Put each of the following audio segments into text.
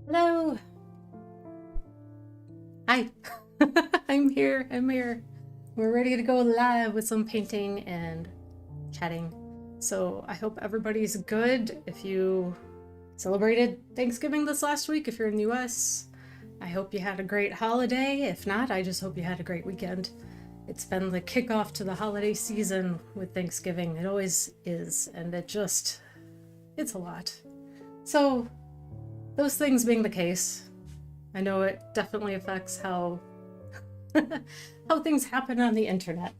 Hello. Hi. I'm here. We're ready to go live with some painting and chatting. So I hope everybody's good. If you celebrated Thanksgiving this last week, if you're in the US, I hope you had a great holiday. If not, I just hope you had a great weekend. It's been the kickoff to the holiday season with Thanksgiving. It always is, and it's a lot. So those things being the case, I know it definitely affects how how things happen on the internet.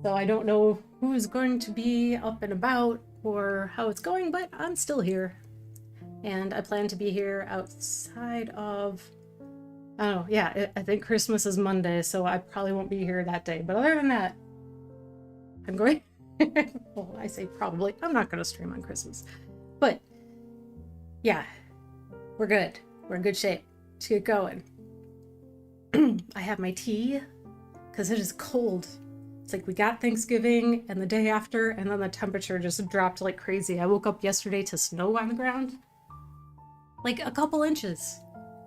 So I don't know who's going to be up and about or how it's going, but I'm still here. And I plan to be here outside of, I don't know, yeah, I think Christmas is Monday, so I probably won't be here that day. But other than that, I'm going, well, I say probably, I'm not going to stream on Christmas. But yeah, we're good. We're in good shape. Let's get going. I have my tea because it is cold. It's like we got Thanksgiving and the day after, and then the temperature just dropped like crazy. I woke up yesterday to snow on the ground, like a couple inches.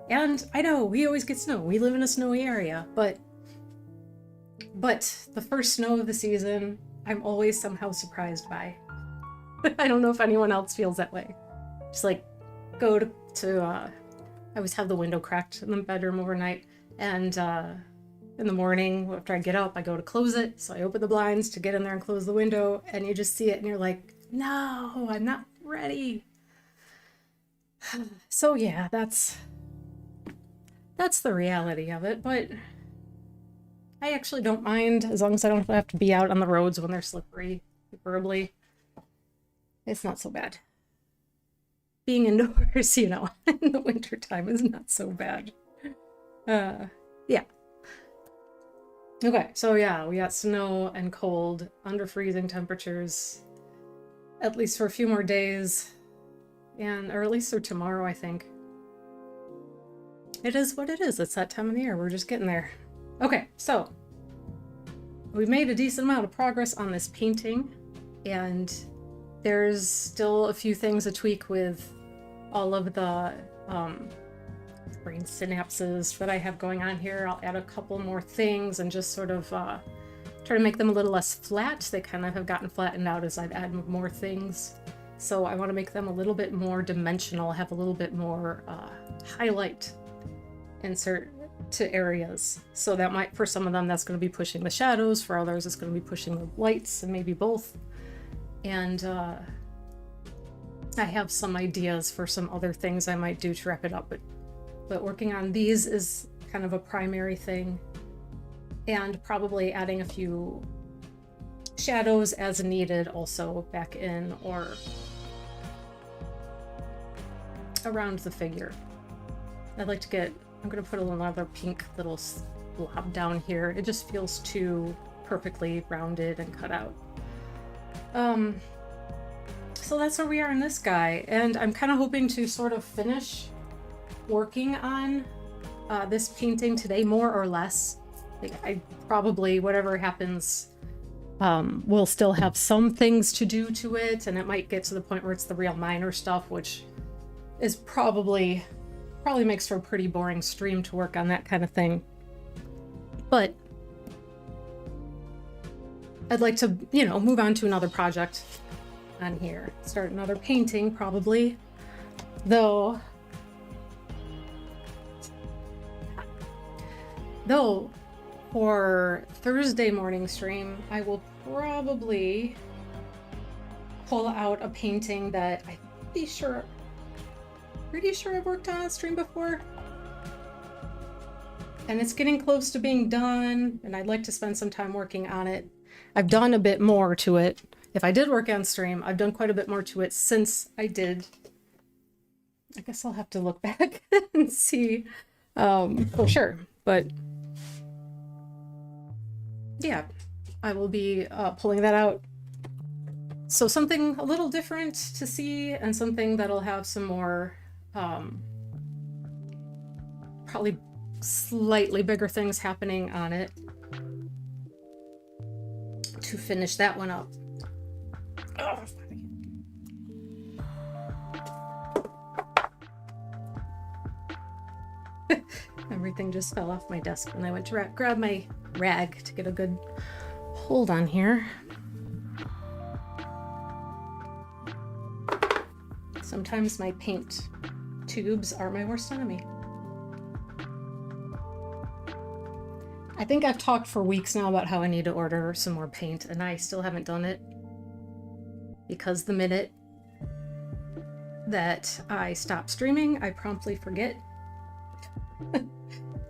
And I know we always get snow. We live in a snowy area, but the first snow of the season, I'm always somehow surprised by. I don't know if anyone else feels that way. Just like go to I always have the window cracked in the bedroom overnight, and in the morning after I get up, I go to close it. So I open the blinds to get in there and close the window, and you just see it and you're like, no, I'm not ready. So yeah, that's the reality of it, but I actually don't mind as long as I don't have to be out on the roads when they're slippery, preferably. It's not so bad. Being indoors, in the wintertime is not so bad. Yeah. Okay, so yeah, we got snow and cold, under freezing temperatures, at least for a few more days, or at least through tomorrow, I think. It is what it is. It's that time of the year. We're just getting there. Okay, so we made a decent amount of progress on this painting, and there's still a few things to tweak with all of the brain synapses that I have going on here. I'll add a couple more things and just sort of try to make them a little less flat. They kind of have gotten flattened out as I've added more things. So I want to make them a little bit more dimensional, have a little bit more highlight insert to areas. So that might, for some of them, that's going to be pushing the shadows. For others, it's going to be pushing the lights, and maybe both. And I have some ideas for some other things I might do to wrap it up, but working on these is kind of a primary thing, and probably adding a few shadows as needed also back in or around the figure. I'd like to I'm going to put another pink little blob down here. It just feels too perfectly rounded and cut out. So that's where we are in this guy, and I'm kind of hoping to sort of finish working on this painting today, more or less. Like, I probably, whatever happens, we'll still have some things to do to it, and it might get to the point where it's the real minor stuff, which is probably makes for a pretty boring stream to work on that kind of thing. But I'd like to, move on to another project on here. Start another painting, probably. Though for Thursday morning stream, I will probably pull out a painting that I'm pretty sure I've worked on stream before. And it's getting close to being done, and I'd like to spend some time working on it. I've done a bit more to it. If I did work on stream, I've done quite a bit more to it since I did. I guess I'll have to look back and see for sure. But yeah, I will be pulling that out. So something a little different to see, and something that'll have some more probably slightly bigger things happening on it to finish that one up. Oh, Everything just fell off my desk when I went to grab my rag to get a good hold on here. Sometimes my paint tubes are my worst enemy. I think I've talked for weeks now about how I need to order some more paint, and I still haven't done it. Because the minute that I stop streaming, I promptly forget.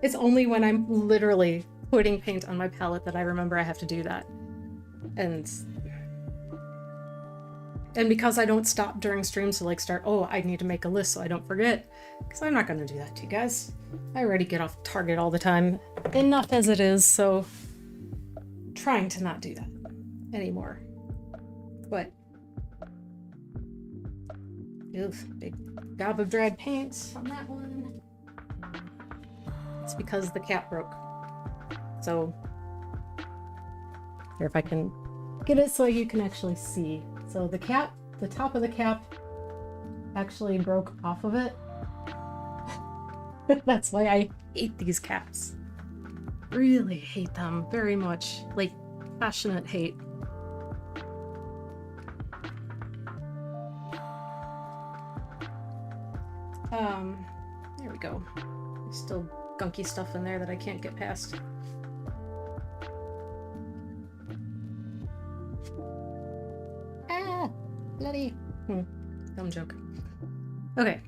It's only when I'm literally putting paint on my palette that I remember I have to do that. And because I don't stop during streams to like start, oh, I need to make a list so I don't forget. Because I'm not going to do that to you guys. I already get off target all the time. Enough as it is, so trying to not do that anymore. But big gob of dried paint on that one. It's because the cap broke. So here, if I can get it so you can actually see. So the cap, the top of the cap actually broke off of it. That's why I hate these caps. Really hate them very much. Like, passionate hate. There we go. There's still gunky stuff in there that I can't get past. Ah! Bloody. Dumb joke. Okay.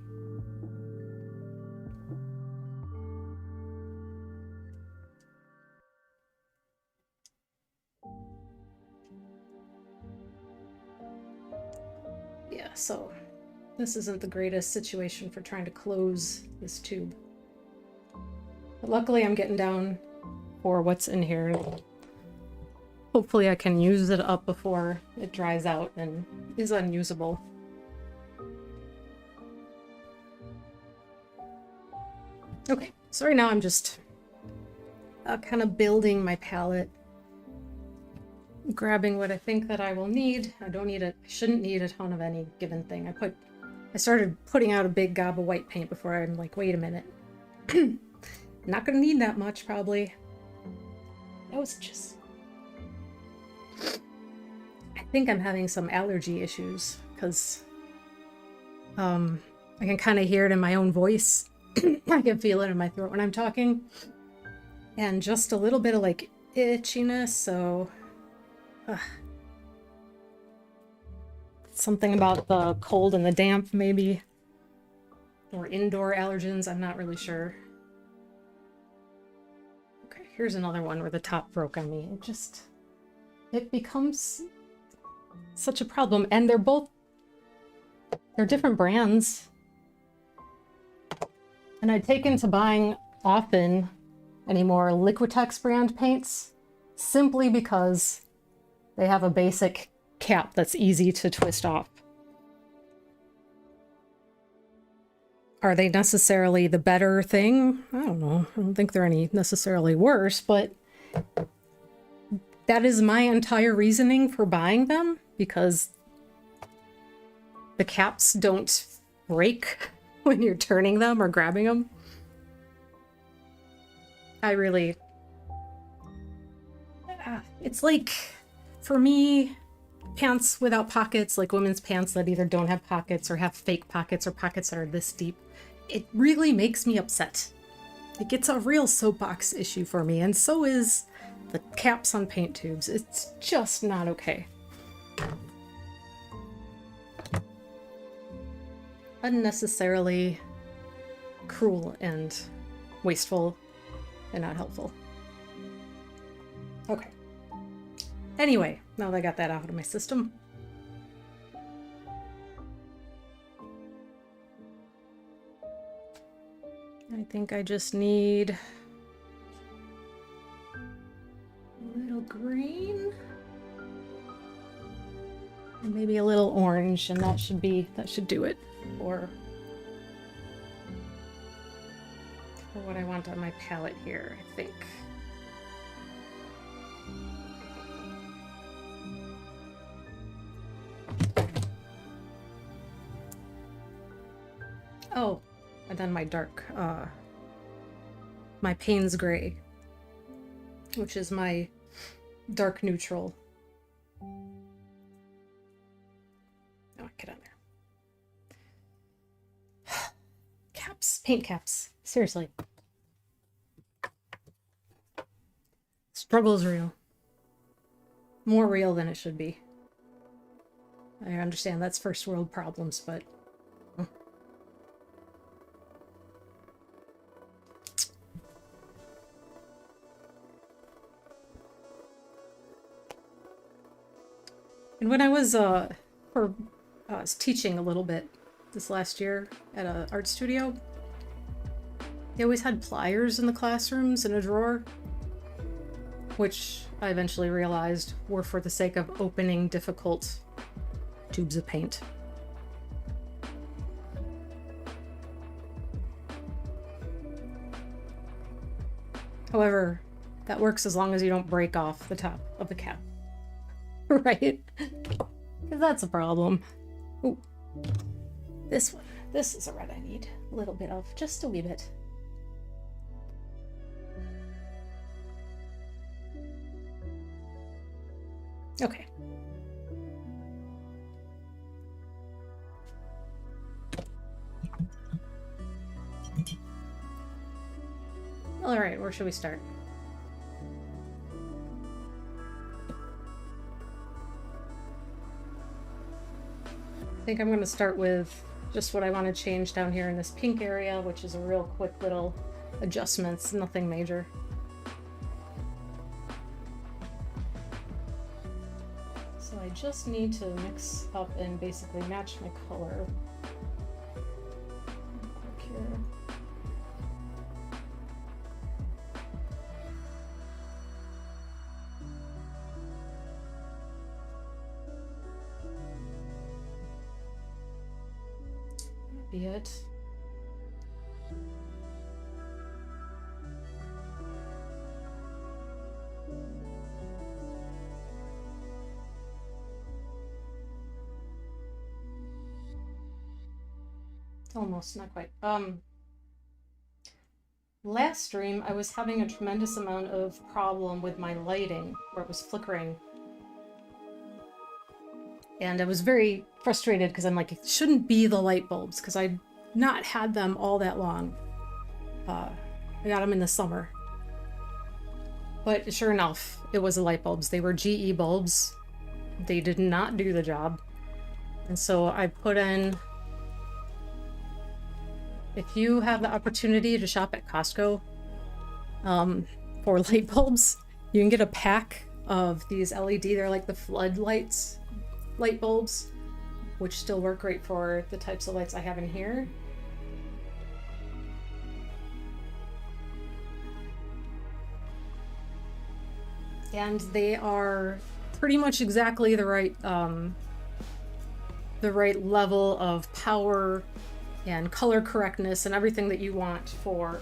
Yeah, so this isn't the greatest situation for trying to close this tube. But luckily I'm getting down for what's in here. Hopefully I can use it up before it dries out and is unusable. Okay, so right now I'm just kind of building my palette. Grabbing what I think that I will need. I shouldn't need a ton of any given thing. I started putting out a big gob of white paint before I'm like, wait a minute. Not gonna need that much, probably. That was just... I think I'm having some allergy issues, because I can kind of hear it in my own voice. I can feel it in my throat when I'm talking. And just a little bit of like itchiness, so... Something about the cold and the damp, maybe. Or indoor allergens, I'm not really sure. Okay, here's another one where the top broke on me. It becomes such a problem. And they're different brands. And I'd taken to buying often anymore Liquitex brand paints, simply because they have a basic cap that's easy to twist off. Are they necessarily the better thing? I don't know. I don't think they're any necessarily worse, but that is my entire reasoning for buying them, because the caps don't break when you're turning them or grabbing them. It's like, for me, pants without pockets, like women's pants that either don't have pockets or have fake pockets or pockets that are this deep, it really makes me upset. It gets a real soapbox issue for me, and so is the caps on paint tubes. It's just not okay. Unnecessarily cruel and wasteful and not helpful. Okay. Anyway, now that I got that out of my system. I think I just need a little green and maybe a little orange, and that should do it for what I want on my palette here, I think. Oh, and then my dark my Payne's Gray, which is my dark neutral. Oh, get on there. Caps, paint caps. Seriously. Struggle is real. More real than it should be. I understand that's first world problems, but... And when I was teaching a little bit this last year at an art studio, they always had pliers in the classrooms in a drawer, which I eventually realized were for the sake of opening difficult tubes of paint. However, that works as long as you don't break off the top of the cap. Right? Because that's a problem. Ooh. This one. This is a red I need a little bit of. Just a wee bit. Okay. All right, where should we start? I think I'm going to start with just what I want to change down here in this pink area, which is a real quick little adjustments, nothing major. So I just need to mix up and basically match my color. Quick here. Be it. Almost, not quite. Last stream I was having a tremendous amount of problem with my lighting where it was flickering. And I was very frustrated because I'm like, it shouldn't be the light bulbs because I'd not had them all that long. I got them in the summer. But sure enough, it was the light bulbs. They were GE bulbs. They did not do the job. And so I put in... If you have the opportunity to shop at Costco for light bulbs, you can get a pack of these LED. They're like the floodlights. Light bulbs, which still work great for the types of lights I have in here. And they are pretty much exactly the right level of power and color correctness and everything that you want for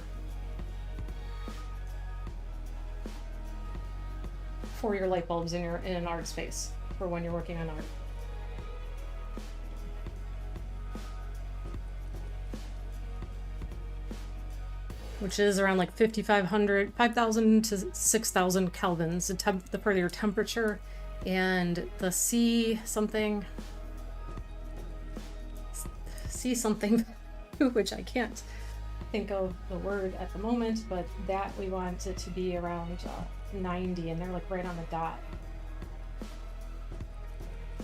your light bulbs in an art space for when you're working on art. Which is around like 5,000 to 6,000 kelvins, the per your temperature, and the C something, which I can't think of the word at the moment, but that we want it to be around 90, and they're like right on the dot.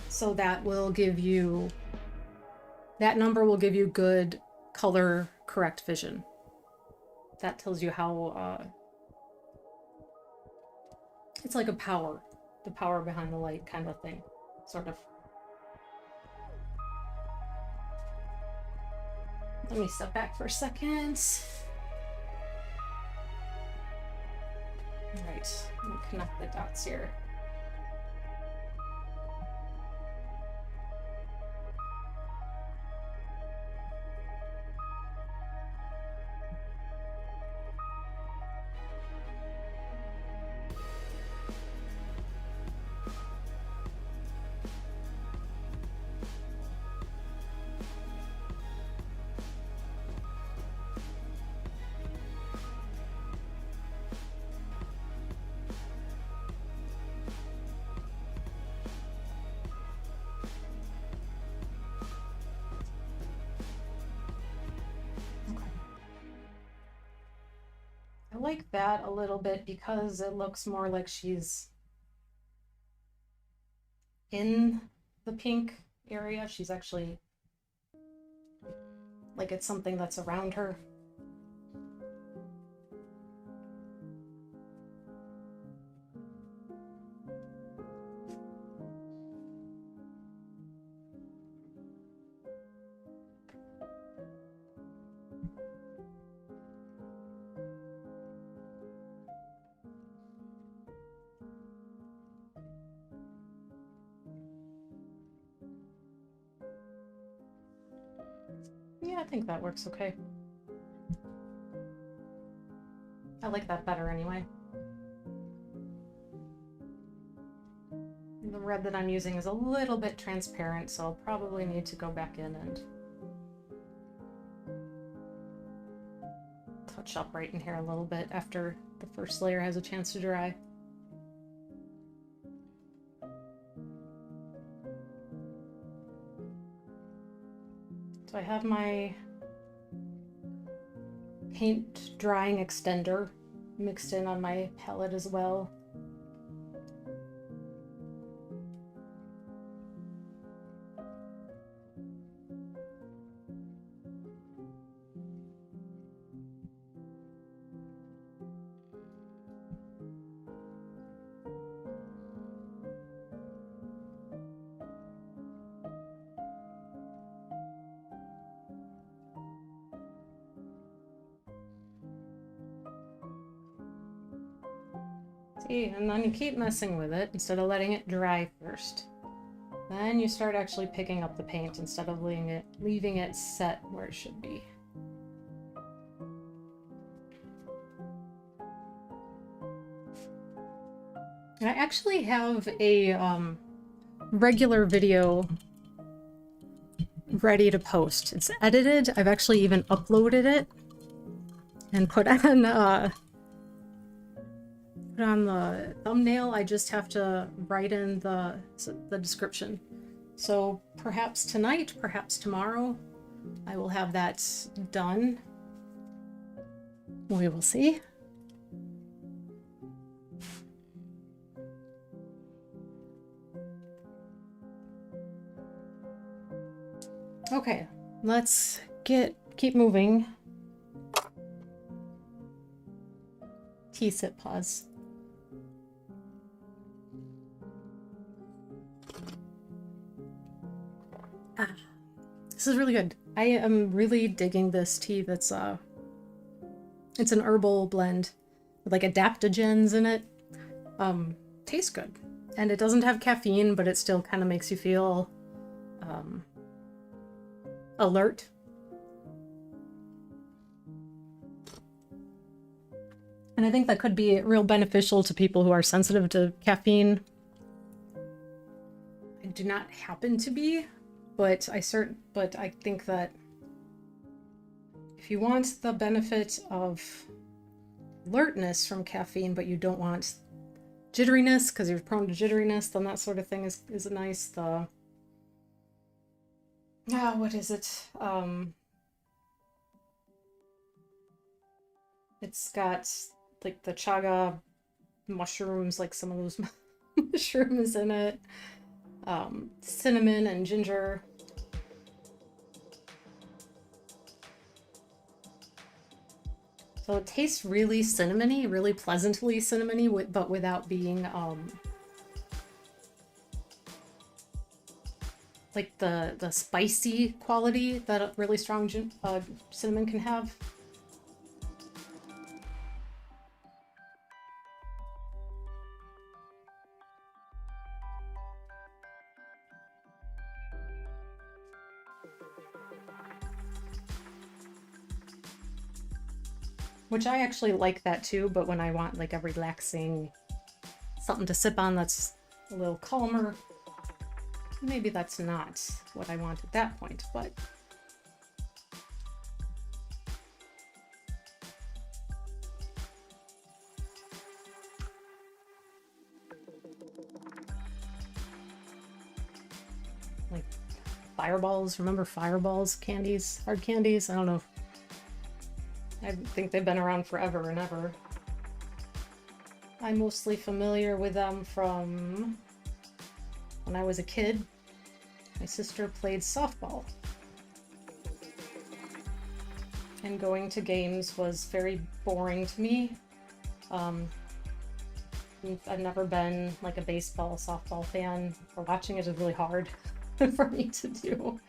So that will give you, that number will give you good color correct vision. That tells you how, it's like the power behind the light kind of thing, sort of. Let me step back for a second. All right, let me connect the dots here. like that a little bit because it looks more like she's in the pink area. She's actually like it's something that's around her. Yeah, I think that works okay. I like that better anyway. The red that I'm using is a little bit transparent, so I'll probably need to go back in and touch up right in here a little bit after the first layer has a chance to dry. So I have my paint drying extender mixed in on my palette as well. See, and then you keep messing with it instead of letting it dry first. Then you start actually picking up the paint instead of leaving it set where it should be. I actually have a regular video ready to post. It's edited. I've actually even uploaded it and put on the thumbnail. I just have to write in the description. So perhaps tonight, perhaps tomorrow, I will have that done. We will see. Okay, let's keep moving. Sit pause. This is really good. I am really digging this tea that's it's an herbal blend with like adaptogens in it. Tastes good. And it doesn't have caffeine, but it still kind of makes you feel alert. And I think that could be real beneficial to people who are sensitive to caffeine. I do not happen to be, but I think that if you want the benefit of alertness from caffeine, but you don't want jitteriness because you're prone to jitteriness, then that sort of thing is a nice. What is it? It's got like the chaga mushrooms, like some of those mushrooms in it, cinnamon and ginger. So it tastes really cinnamony, really pleasantly cinnamony, but without being like the spicy quality that a really strong cinnamon can have. Which I actually like that too, but when I want like a relaxing something to sip on that's a little calmer, maybe that's not what I want at that point, but like fireballs, remember fireballs, candies, hard candies? I don't know. I think they've been around forever and ever. I'm mostly familiar with them from when I was a kid. My sister played softball. And going to games was very boring to me. I've never been like a baseball, softball fan, or watching it is really hard for me to do.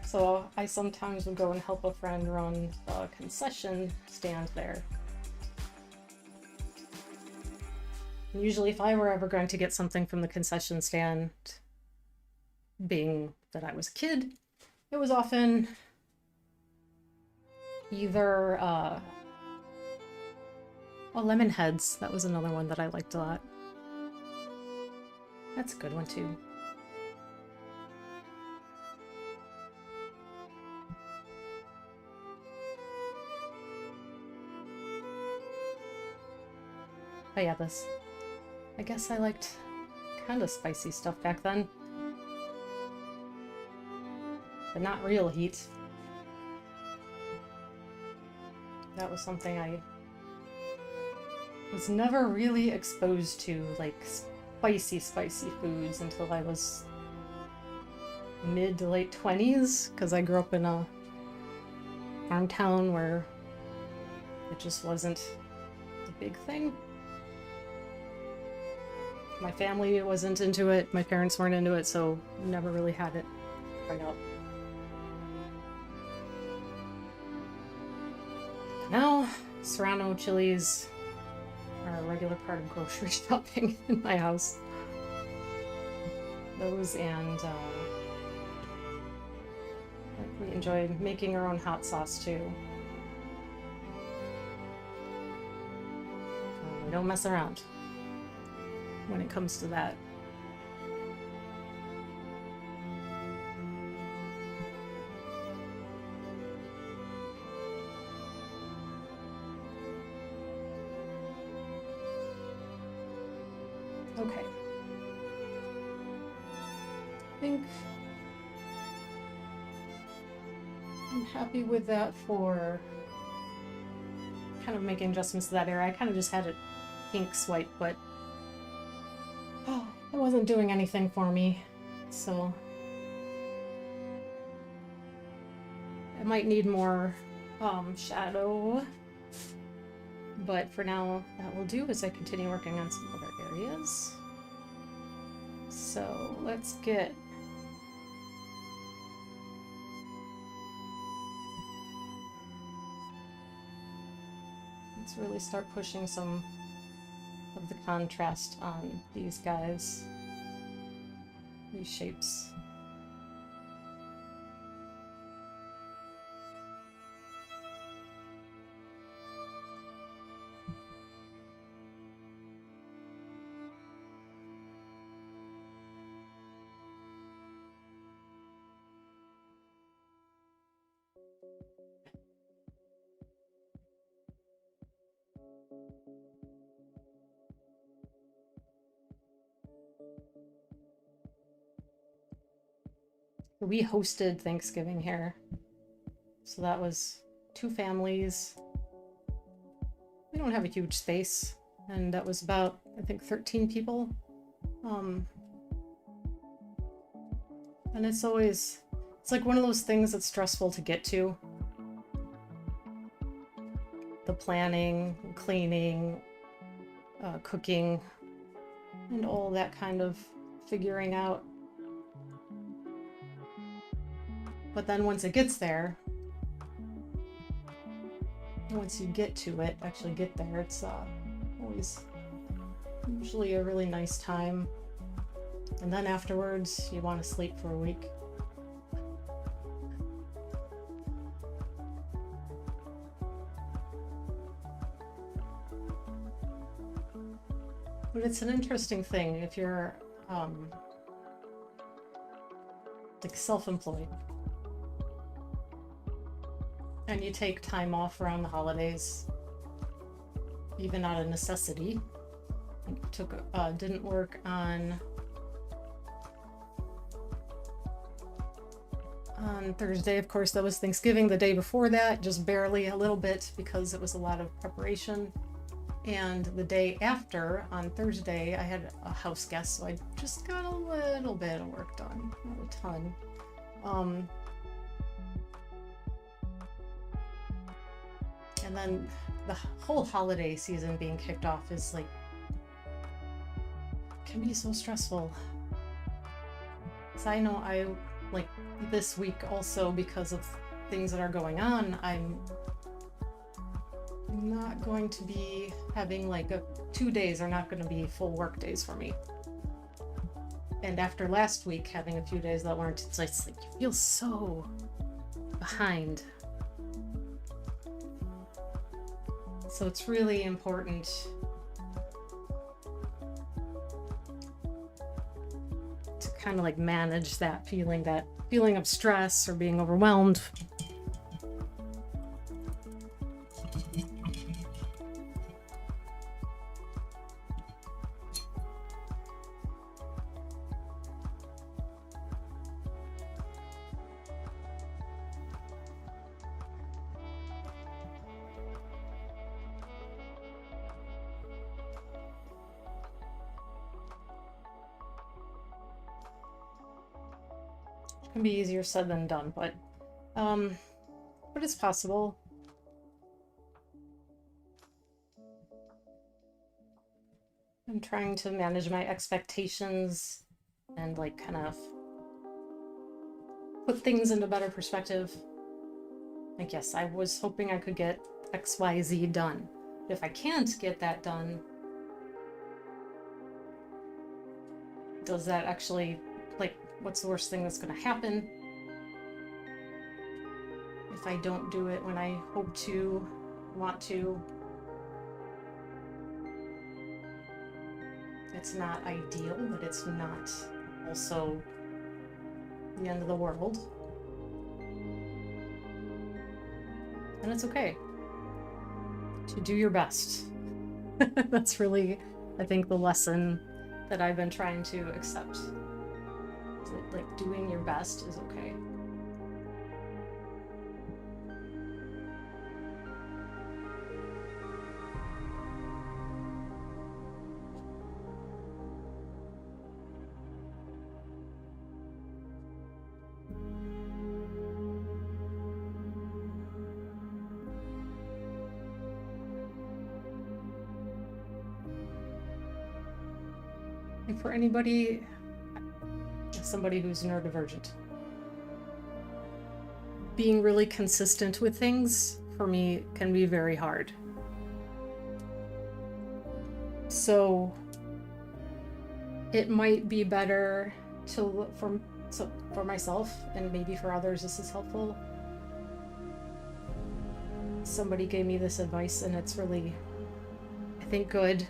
So I sometimes would go and help a friend run the concession stand there. And usually if I were ever going to get something from the concession stand, being that I was a kid, it was often either lemon heads. That was another one that I liked a lot. That's a good one too. Oh yeah, this. I guess I liked kind of spicy stuff back then. But not real heat. That was something I was never really exposed to, like spicy foods until I was mid to late 20s, because I grew up in a farm town where it just wasn't the big thing. My family wasn't into it, my parents weren't into it, so never really had it growing up. Now, Serrano chilies are a regular part of grocery shopping in my house. Those and we enjoy making our own hot sauce too. We don't mess around when it comes to that. Okay. I think I'm happy with that for kind of making adjustments to that area. I kind of just had it pink swipe, but it wasn't doing anything for me, so I might need more shadow, but for now that will do as I continue working on some other areas. So let's really start pushing some of the contrast on these guys, these shapes. We hosted Thanksgiving here, so that was 2 families. We don't have a huge space, and that was about, I think, 13 people. And it's like one of those things that's stressful to get to. The planning, cleaning, cooking, and all that kind of figuring out. But then once it gets there, once you get to it, actually get there, it's always usually a really nice time. And then afterwards, you want to sleep for a week. But it's an interesting thing if you're like self-employed and you take time off around the holidays, even out of necessity. Didn't work on Thursday, of course. That was Thanksgiving. The day before that, just barely, a little bit, because it was a lot of preparation. And the day after, on Thursday, I had a house guest, so I just got a little bit of work done, not a ton. And then the whole holiday season being kicked off is like, can be so stressful. So I know I, like, this week also, because of things that are going on, I'm not going to be having like 2 days are not going to be full work days for me. And after last week having a few days that weren't, it's like you feel so behind. So it's really important to kind of like manage that feeling of stress or being overwhelmed. Can be easier said than done, but it's possible. I'm trying to manage my expectations and like kind of put things into better perspective. Like, yes, I was hoping I could get XYZ done. If I can't get that done, does that actually, like, what's the worst thing that's going to happen if I don't do it when I hope to, want to? It's not ideal, but it's not also the end of the world. And it's okay to do your best. That's really, I think, the lesson that I've been trying to accept. That, like, doing your best is okay. And for anybody, somebody who's neurodivergent, being really consistent with things for me can be very hard. So it might be better to look for myself, and maybe for others this is helpful. Somebody gave me this advice, and it's really, I think, good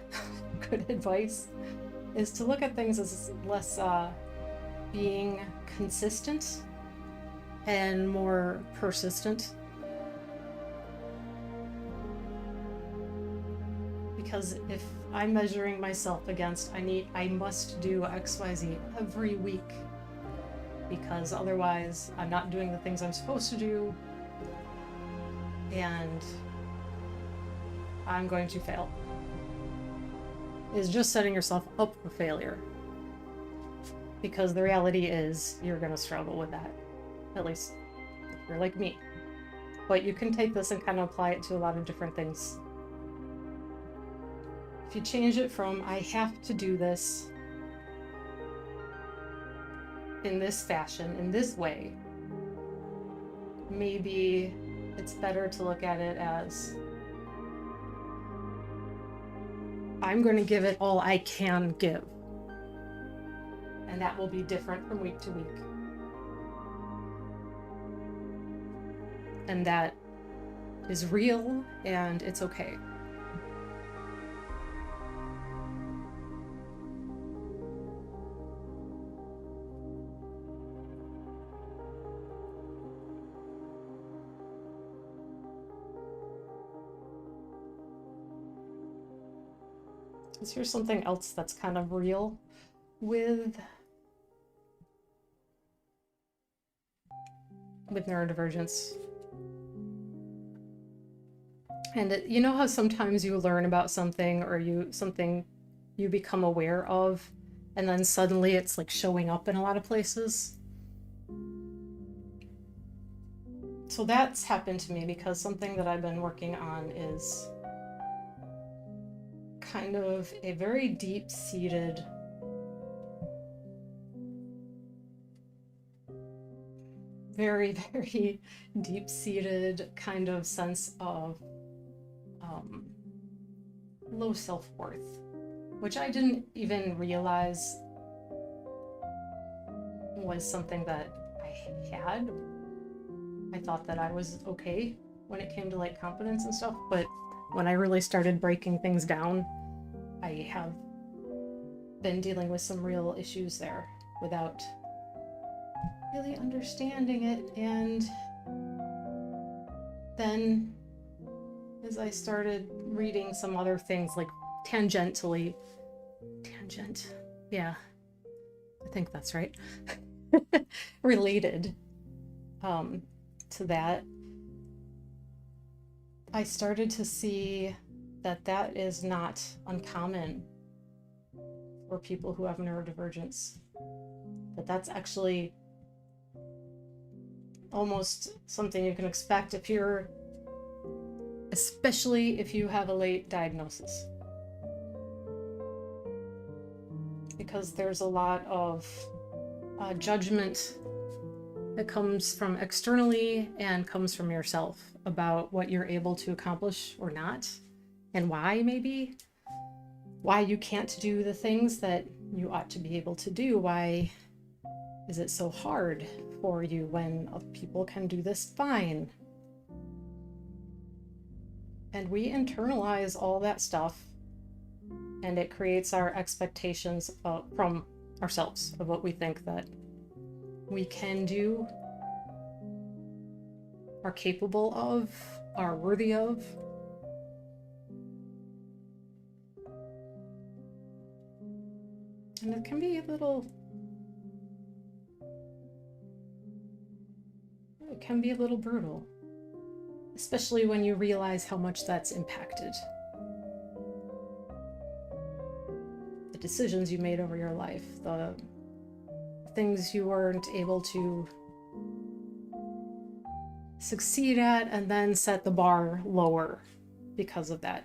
advice, is to look at things as less being consistent and more persistent. Because if I'm measuring myself against, I must do XYZ every week, because otherwise I'm not doing the things I'm supposed to do, and I'm going to fail, is just setting yourself up for failure. Because the reality is you're going to struggle with that, at least if you're like me. But you can take this and kind of apply it to a lot of different things. If you change it from, I have to do this in this fashion, in this way, maybe it's better to look at it as, I'm going to give it all I can give. And that will be different from week to week. And that is real, and it's okay. So here's something else that's kind of real with neurodivergence. And you know how sometimes you learn about something or something you become aware of, and then suddenly it's like showing up in a lot of places? So that's happened to me because something that I've been working on is kind of a very deep-seated very, very deep-seated kind of sense of low self-worth, which I didn't even realize was something that I had. I thought that I was okay when it came to like confidence and stuff, but when I really started breaking things down, I have been dealing with some real issues there without really understanding it. And then as I started reading some other things, like tangent, yeah, I think that's right, related to that, I started to see that that is not uncommon for people who have neurodivergence, that that's actually almost something you can expect if you're, especially if you have a late diagnosis, because there's a lot of judgment that comes from externally and comes from yourself about what you're able to accomplish or not, and why, maybe why you can't do the things that you ought to be able to do. Why is it so hard for you when people can do this fine? And we internalize all that stuff, and it creates our expectations from ourselves of what we think that we can do, are capable of, are worthy of. And it can be a little brutal, especially when you realize how much that's impacted the decisions you made over your life, the things you weren't able to succeed at, and then set the bar lower because of that,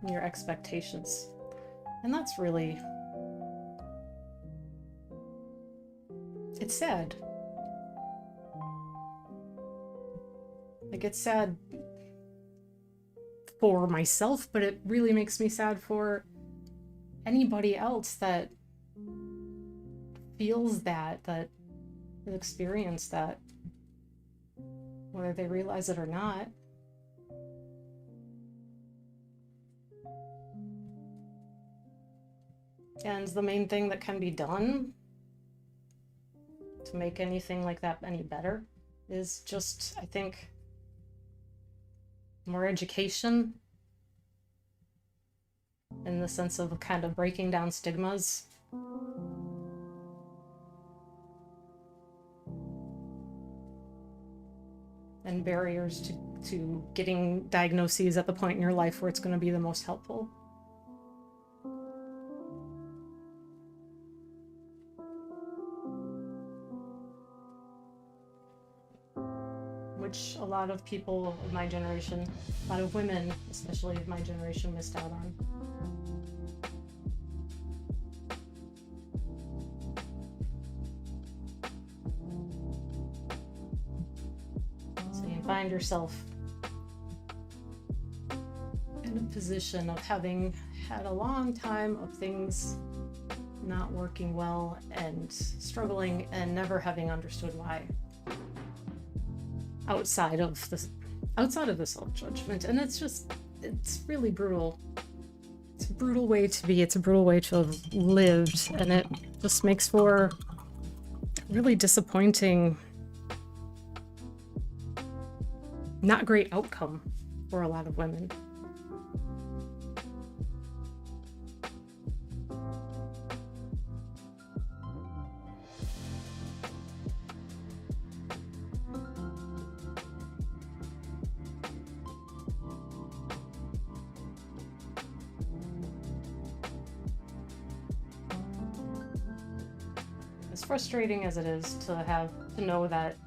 your expectations. And that's really, it's sad. Like, it's sad for myself, but it really makes me sad for anybody else that feels that has experienced that, whether they realize it or not. And the main thing that can be done to make anything like that any better is just, I think, more education, in the sense of kind of breaking down stigmas. And barriers to getting diagnoses at the point in your life where it's going to be the most helpful. Which a lot of people of my generation, a lot of women, especially of my generation, missed out on. So you find yourself in a position of having had a long time of things not working well and struggling and never having understood why. Outside of the self-judgment. And it's really brutal. It's a brutal way to be. It's a brutal way to have lived, and it just makes for really disappointing, not great outcome for a lot of women. as frustrating as it is to know that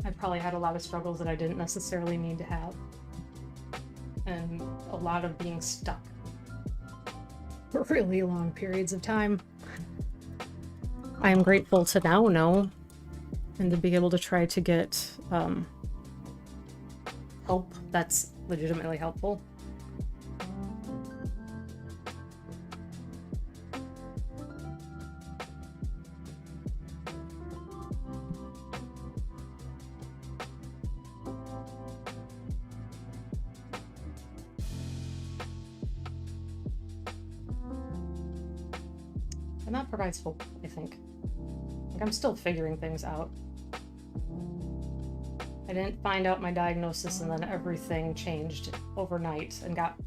I probably had a lot of struggles that I didn't necessarily need to have, and a lot of being stuck for really long periods of time, I am grateful to now know and to be able to try to get help that's legitimately helpful. And that provides hope, I think. Like, I'm still figuring things out. I didn't find out my diagnosis and then everything changed overnight and got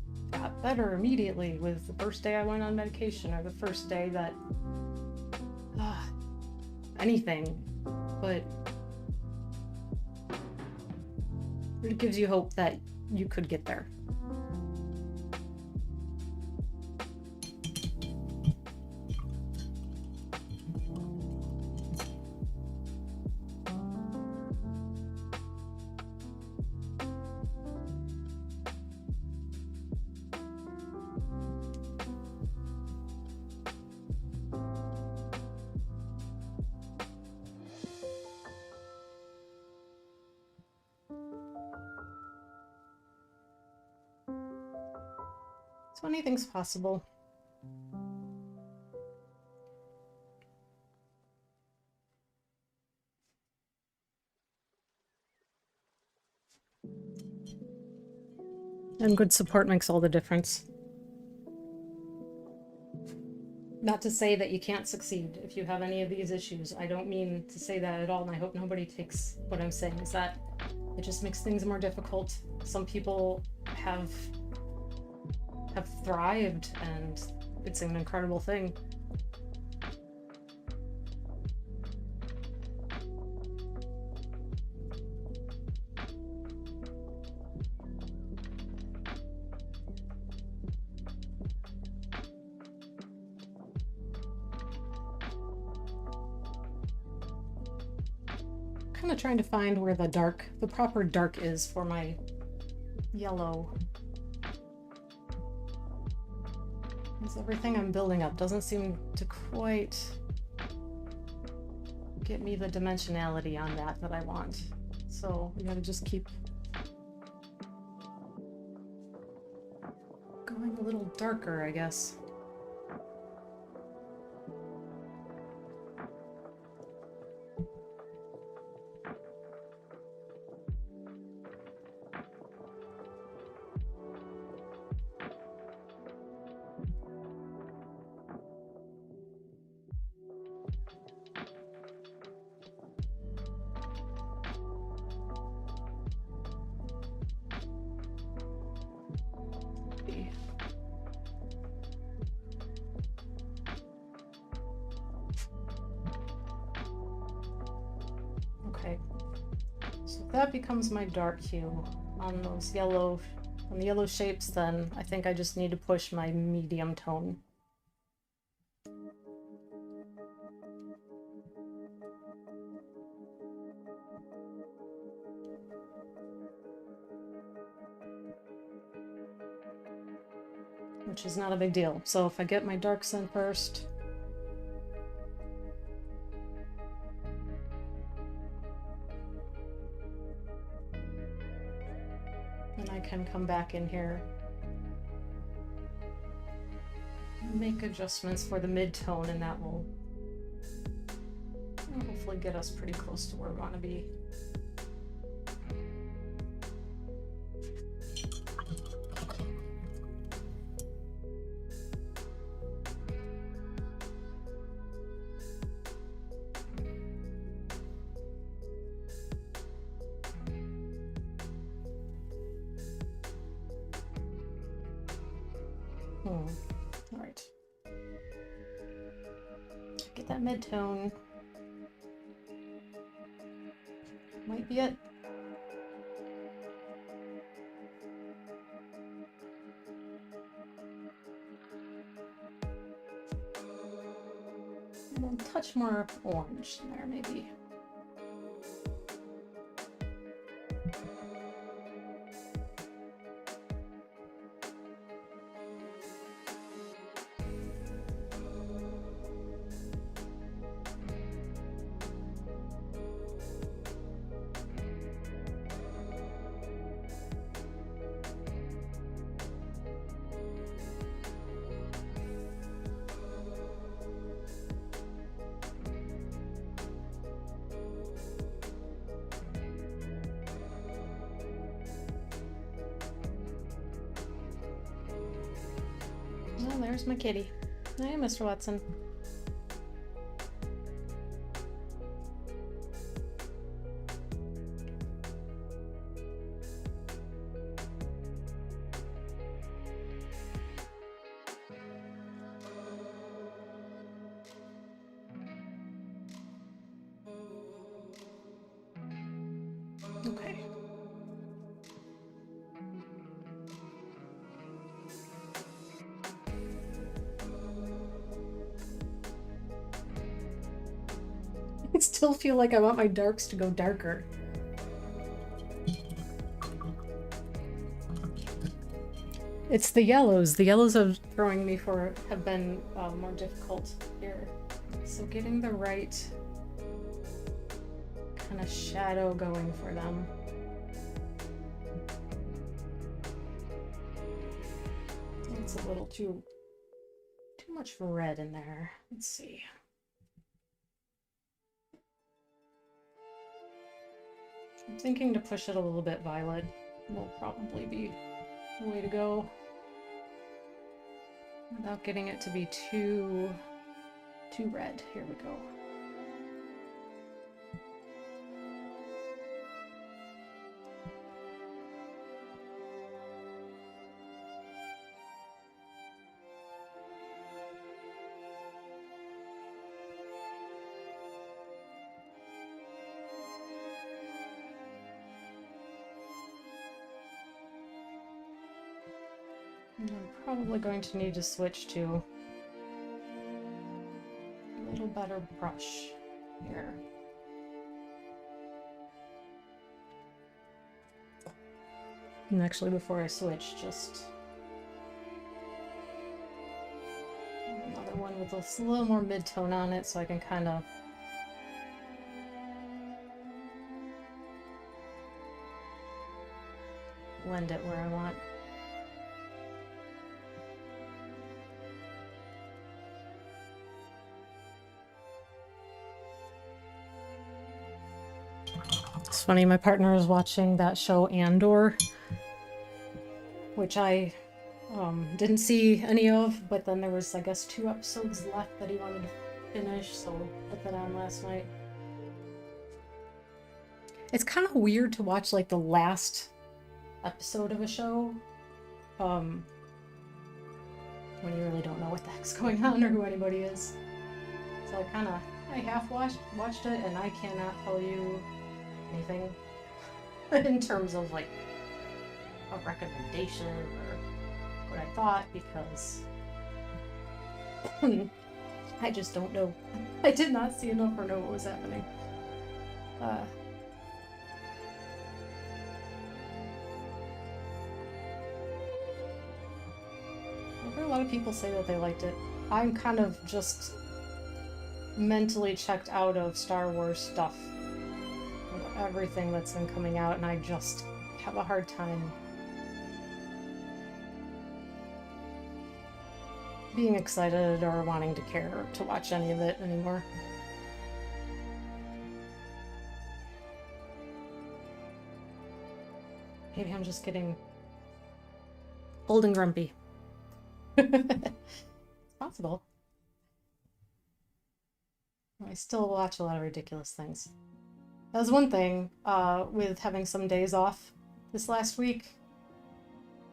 better immediately with the first day I went on medication or the first day that anything, but it gives you hope that you could get there. So anything's possible. And good support makes all the difference. Not to say that you can't succeed if you have any of these issues. I don't mean to say that at all, and I hope nobody takes what I'm saying is that it just makes things more difficult. Some people have thrived, and it's an incredible thing. Kind of trying to find where the proper dark is for my yellow. Because everything I'm building up doesn't seem to quite get me the dimensionality on that I want. So we gotta just keep going a little darker, I guess. Okay, so if that becomes my dark hue on those yellow shapes, then I think I just need to push my medium tone. Which is not a big deal. So if I get my darks in first, then I can come back in here and make adjustments for the mid-tone, and that will hopefully get us pretty close to where we want to be. All right. Get that mid-tone. Might be it. And then touch more orange there, maybe. Oh, there's my kitty. Hey, Mr. Watson. Okay. I still feel like I want my darks to go darker. It's the yellows. The yellows of throwing me for have been more difficult here. So getting the right kind of shadow going for them. It's a little too much red in there. Let's see. I'm thinking to push it a little bit violet. Will probably be the way to go. Without getting it to be too red. Here we go. I'm probably going to need to switch to a little better brush here. And actually, before I switch, just another one with a little more mid-tone on it so I can kind of blend it where I want. It's funny, my partner is watching that show Andor, which I didn't see any of, but then there was, I guess, 2 episodes left that he wanted to finish, so I put that on last night. It's kind of weird to watch, like, the last episode of a show, when you really don't know what the heck's going on or who anybody is. So I half watched it, and I cannot tell you anything in terms of like a recommendation or what I thought, because I just don't know. I did not see enough or know what was happening. I've heard a lot of people say that they liked it. I'm kind of just mentally checked out of Star Wars stuff. Everything that's been coming out, and I just have a hard time being excited or wanting to care to watch any of it anymore. Maybe I'm just getting old and grumpy. It's possible. I still watch a lot of ridiculous things. That was one thing with having some days off this last week.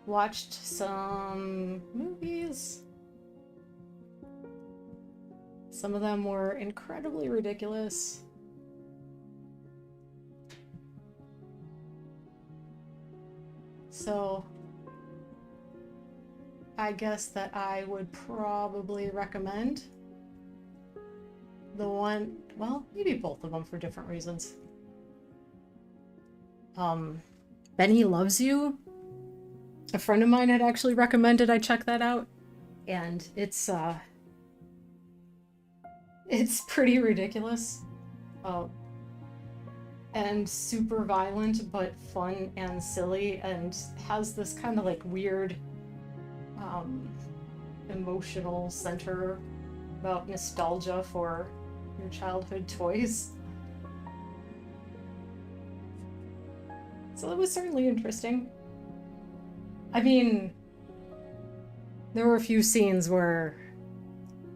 Watched some movies. Some of them were incredibly ridiculous. So I guess that I would probably recommend the one, well, maybe both of them for different reasons. Benny Loves You. A friend of mine had actually recommended I check that out, and it's pretty ridiculous, and super violent, but fun and silly, and has this kind of like weird, emotional center about nostalgia for your childhood toys. So it was certainly interesting. I mean, there were a few scenes where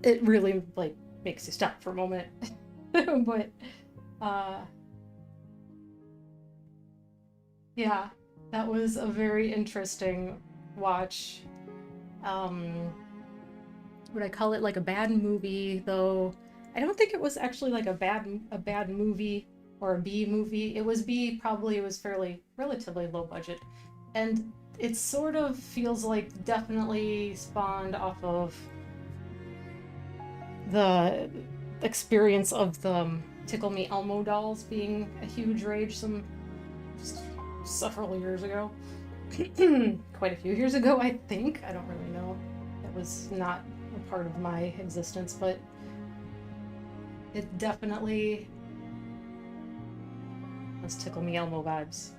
it really, like, makes you stop for a moment. But, yeah, that was a very interesting watch. Would I call it like a bad movie, though? I don't think it was actually like a bad movie or a B movie. It was B, probably. It was relatively low budget. And it sort of feels like definitely spawned off of the experience of the Tickle Me Elmo dolls being a huge rage several years ago. Quite a few years ago, I think. I don't really know. It was not a part of my existence, but it definitely has Tickle Me Elmo vibes.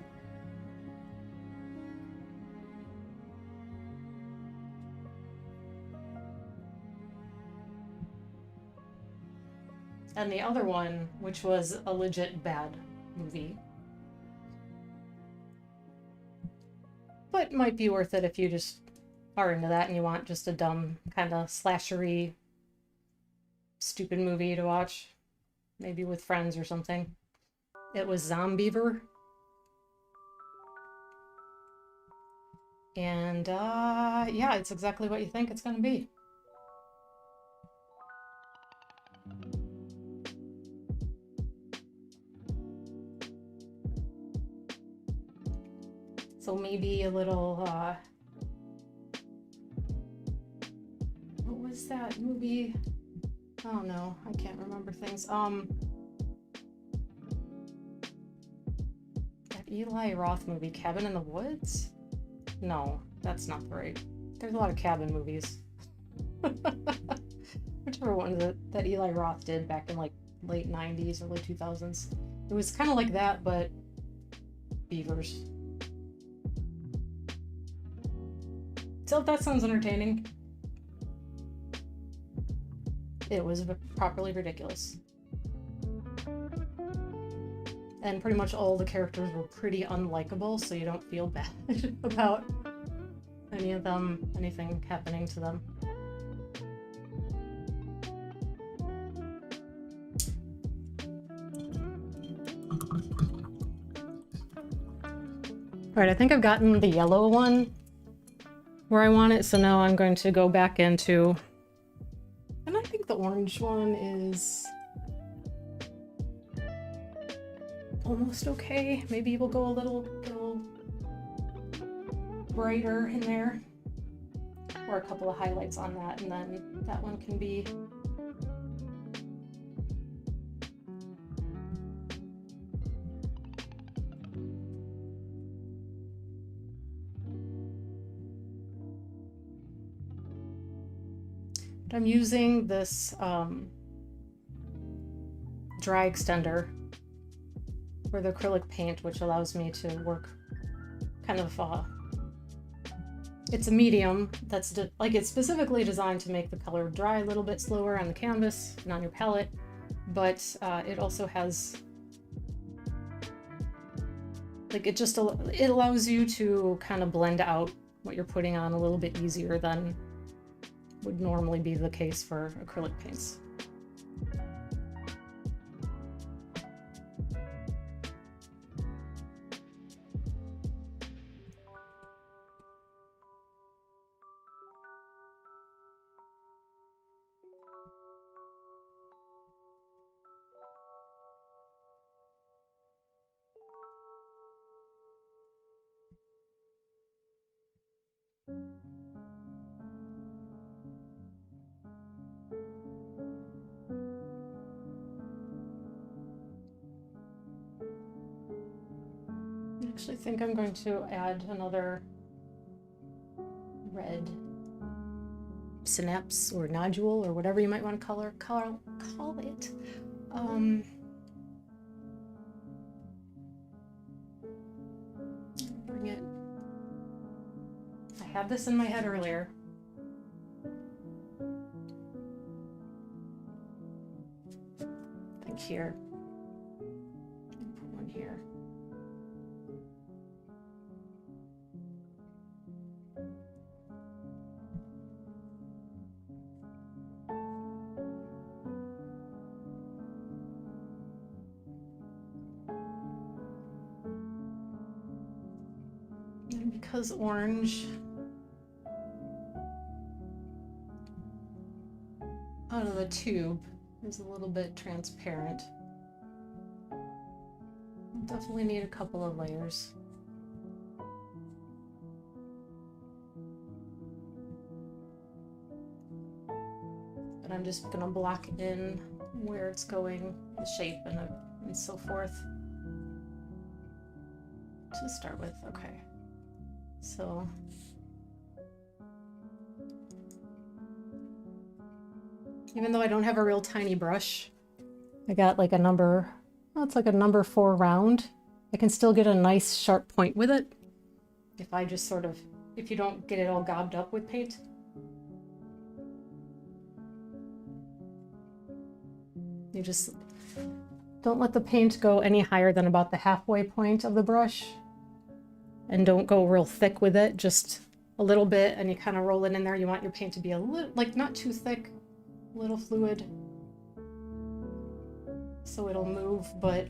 And the other one, which was a legit bad movie, but might be worth it if you just are into that and you want just a dumb kind of slashery stupid movie to watch, maybe with friends or something. It was Zombiever. And yeah, it's exactly what you think it's gonna be. So maybe a little, what was that movie? I don't know, I can't remember things. That Eli Roth movie, Cabin in the Woods? No, that's not right. There's a lot of cabin movies. Whichever one that Eli Roth did back in like late 90s, early 2000s. It was kind of like that, but beavers. So if that sounds entertaining, it was properly ridiculous. And pretty much all the characters were pretty unlikable, so you don't feel bad about any of them, anything happening to them. Alright, I think I've gotten the yellow one where I want it, so now I'm going to go back into... And I think the orange one is... almost okay. Maybe we'll go a little brighter in there. Or a couple of highlights on that, and then that one can be... I'm using this dry extender for the acrylic paint, which allows me to work kind of, it's a medium that's it's specifically designed to make the color dry a little bit slower on the canvas and on your palette, but it also has, like, it allows you to kind of blend out what you're putting on a little bit easier than would normally be the case for acrylic paints. I actually think I'm going to add another red synapse or nodule or whatever you might want to call it. Bring it. I had this in my head earlier. I think here. Put one here. And because orange out of the tube is a little bit transparent, definitely need a couple of layers. But I'm just gonna block in where it's going, the shape and so forth to start with. Okay, so even though I don't have a real tiny brush, I got like a number, oh, it's like a number 4 round. I can still get a nice sharp point with it if I just sort of, if you don't get it all gobbed up with paint. You just don't let the paint go any higher than about the halfway point of the brush, and don't go real thick with it, just a little bit, and you kind of roll it in there. You want your paint to be a little, like, not too thick, a little fluid, so it'll move, but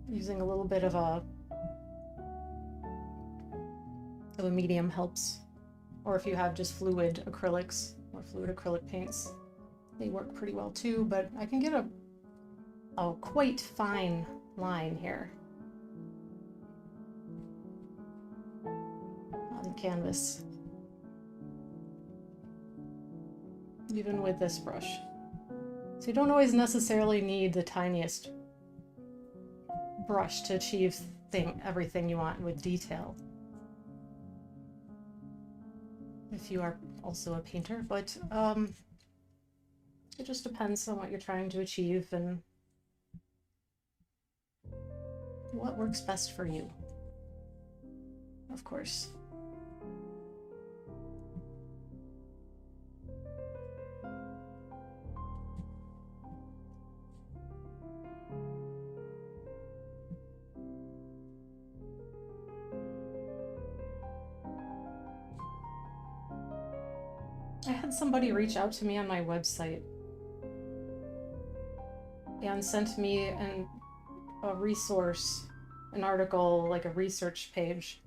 using a little bit of a medium helps. Or if you have just fluid acrylics or fluid acrylic paints, they work pretty well too, but I can get a quite fine line here on the canvas, even with this brush. So you don't always necessarily need the tiniest brush to achieve everything you want with detail, if you are also a painter, but it just depends on what you're trying to achieve and what works best for you, of course. I had somebody reach out to me on my website and sent me a resource, an article, like a research page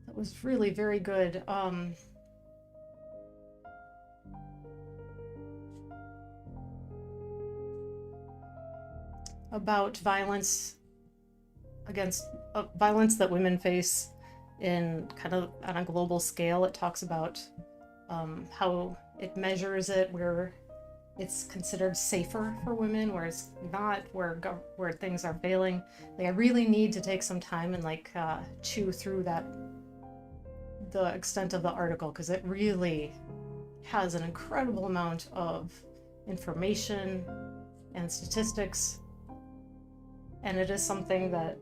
that was really very good. About violence that women face in kind of on a global scale. It talks about how it measures it, where it's considered safer for women, where it's not, where things are failing. Like, I really need to take some time and like chew through the extent of the article, because it really has an incredible amount of information and statistics, and it is something that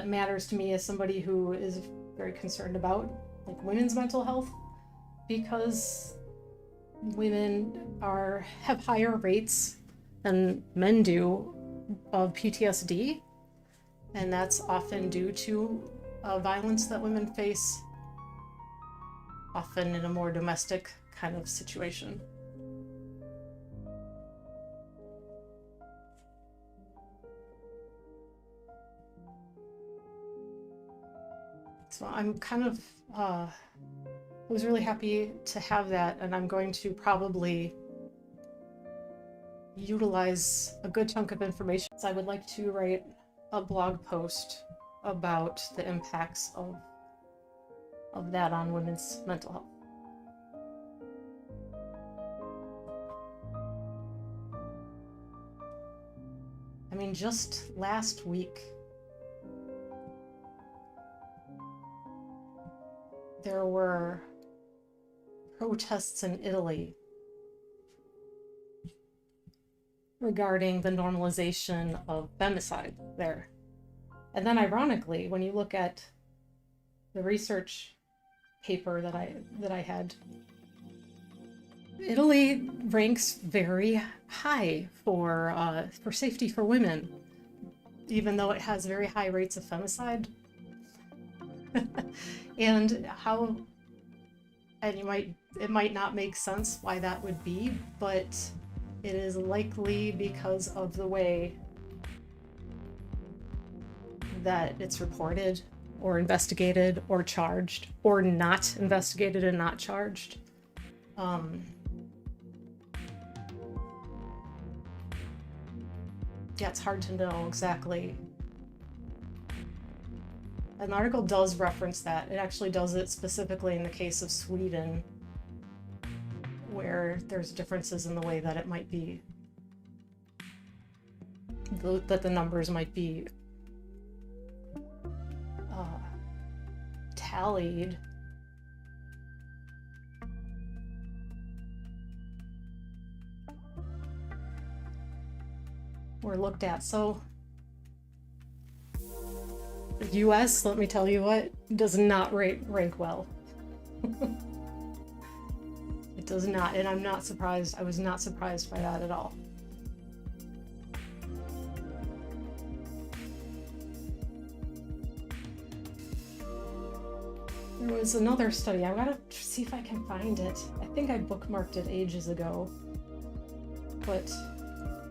matters to me as somebody who is very concerned about like women's mental health, because women have higher rates than men do of PTSD, and that's often due to violence that women face, often in a more domestic kind of situation. So I'm kind of I was really happy to have that, and I'm going to probably utilize a good chunk of information. So I would like to write a blog post about the impacts of that on women's mental health. I mean, just last week there were protests in Italy regarding the normalization of femicide there. And then ironically, when you look at the research paper that I had, Italy ranks very high for safety for women, even though it has very high rates of femicide. And it might not make sense why that would be, but it is likely because of the way that it's reported or investigated or charged, or not investigated and not charged. Yeah, it's hard to know exactly. An article does reference that. It actually does it specifically in the case of Sweden, where there's differences in the way that it might be, that the numbers might be tallied. Or looked at. So the US, let me tell you what, does not rank well. It does not, and I'm not surprised. I was not surprised by that at all. There was another study. I gotta see if I can find it. I think I bookmarked it ages ago, but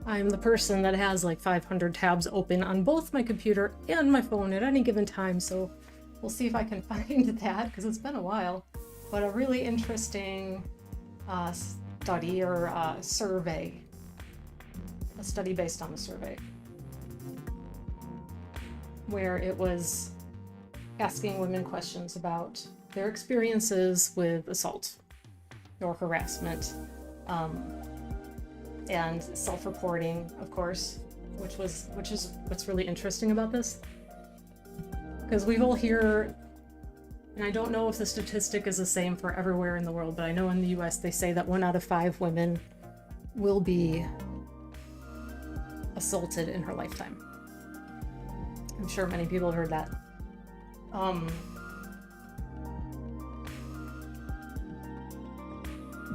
I'm the person that has like 500 tabs open on both my computer and my phone at any given time, so we'll see if I can find that, because it's been a while. But a really interesting study or survey, a study based on a survey, where it was asking women questions about their experiences with assault or harassment, and self-reporting, of course, which is what's really interesting about this, because we've all hear, and I don't know if the statistic is the same for everywhere in the world, but I know in the US they say that 1 out of 5 women will be assaulted in her lifetime. I'm sure many people have heard that.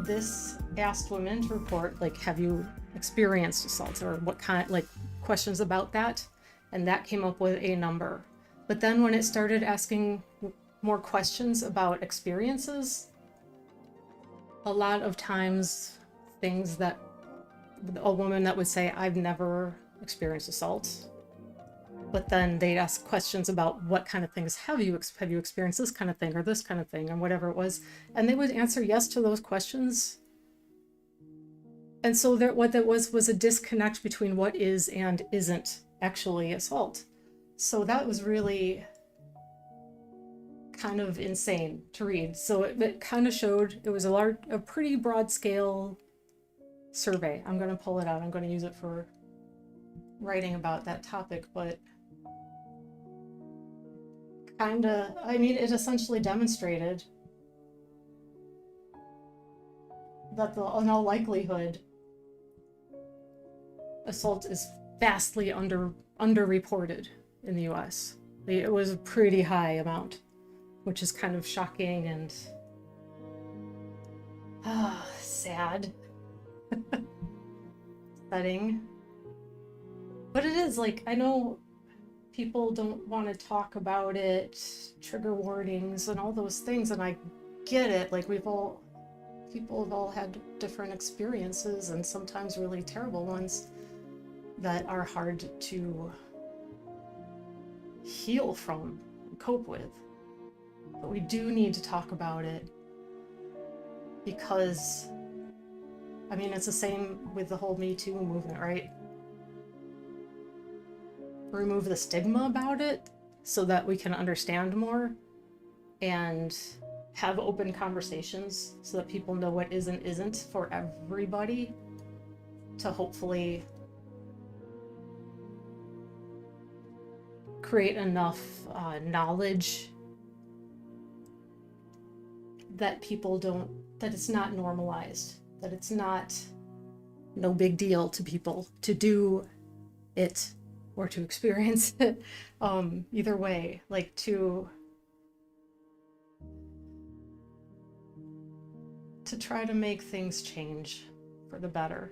This asked women to report, like, have you experienced assault, or what kind, like, questions about that, and that came up with a number. But then when it started asking more questions about experiences, a lot of times things that a woman that would say, I've never experienced assault, but then they'd ask questions about what kind of things have you experienced this kind of thing or this kind of thing or whatever it was, and they would answer yes to those questions. And so what that was a disconnect between what is and isn't actually assault. So that was really kind of insane to read. So it kind of showed, it was a pretty broad scale survey. I'm going to pull it out. I'm going to use it for writing about that topic, but it essentially demonstrated that in all likelihood, assault is vastly underreported in the US. It was a pretty high amount, which is kind of shocking and sad. Upsetting. But it is, like, I know people don't want to talk about it, trigger warnings and all those things, and I get it. Like, people have all had different experiences, and sometimes really terrible ones that are hard to heal from and cope with. But we do need to talk about it, because it's the same with the whole Me Too movement, right? Remove the stigma about it so that we can understand more and have open conversations so that people know what is and isn't for everybody, to hopefully create enough knowledge that people don't, that it's not normalized, that it's not no big deal to people to do it or to experience it. Either way, like to try to make things change for the better.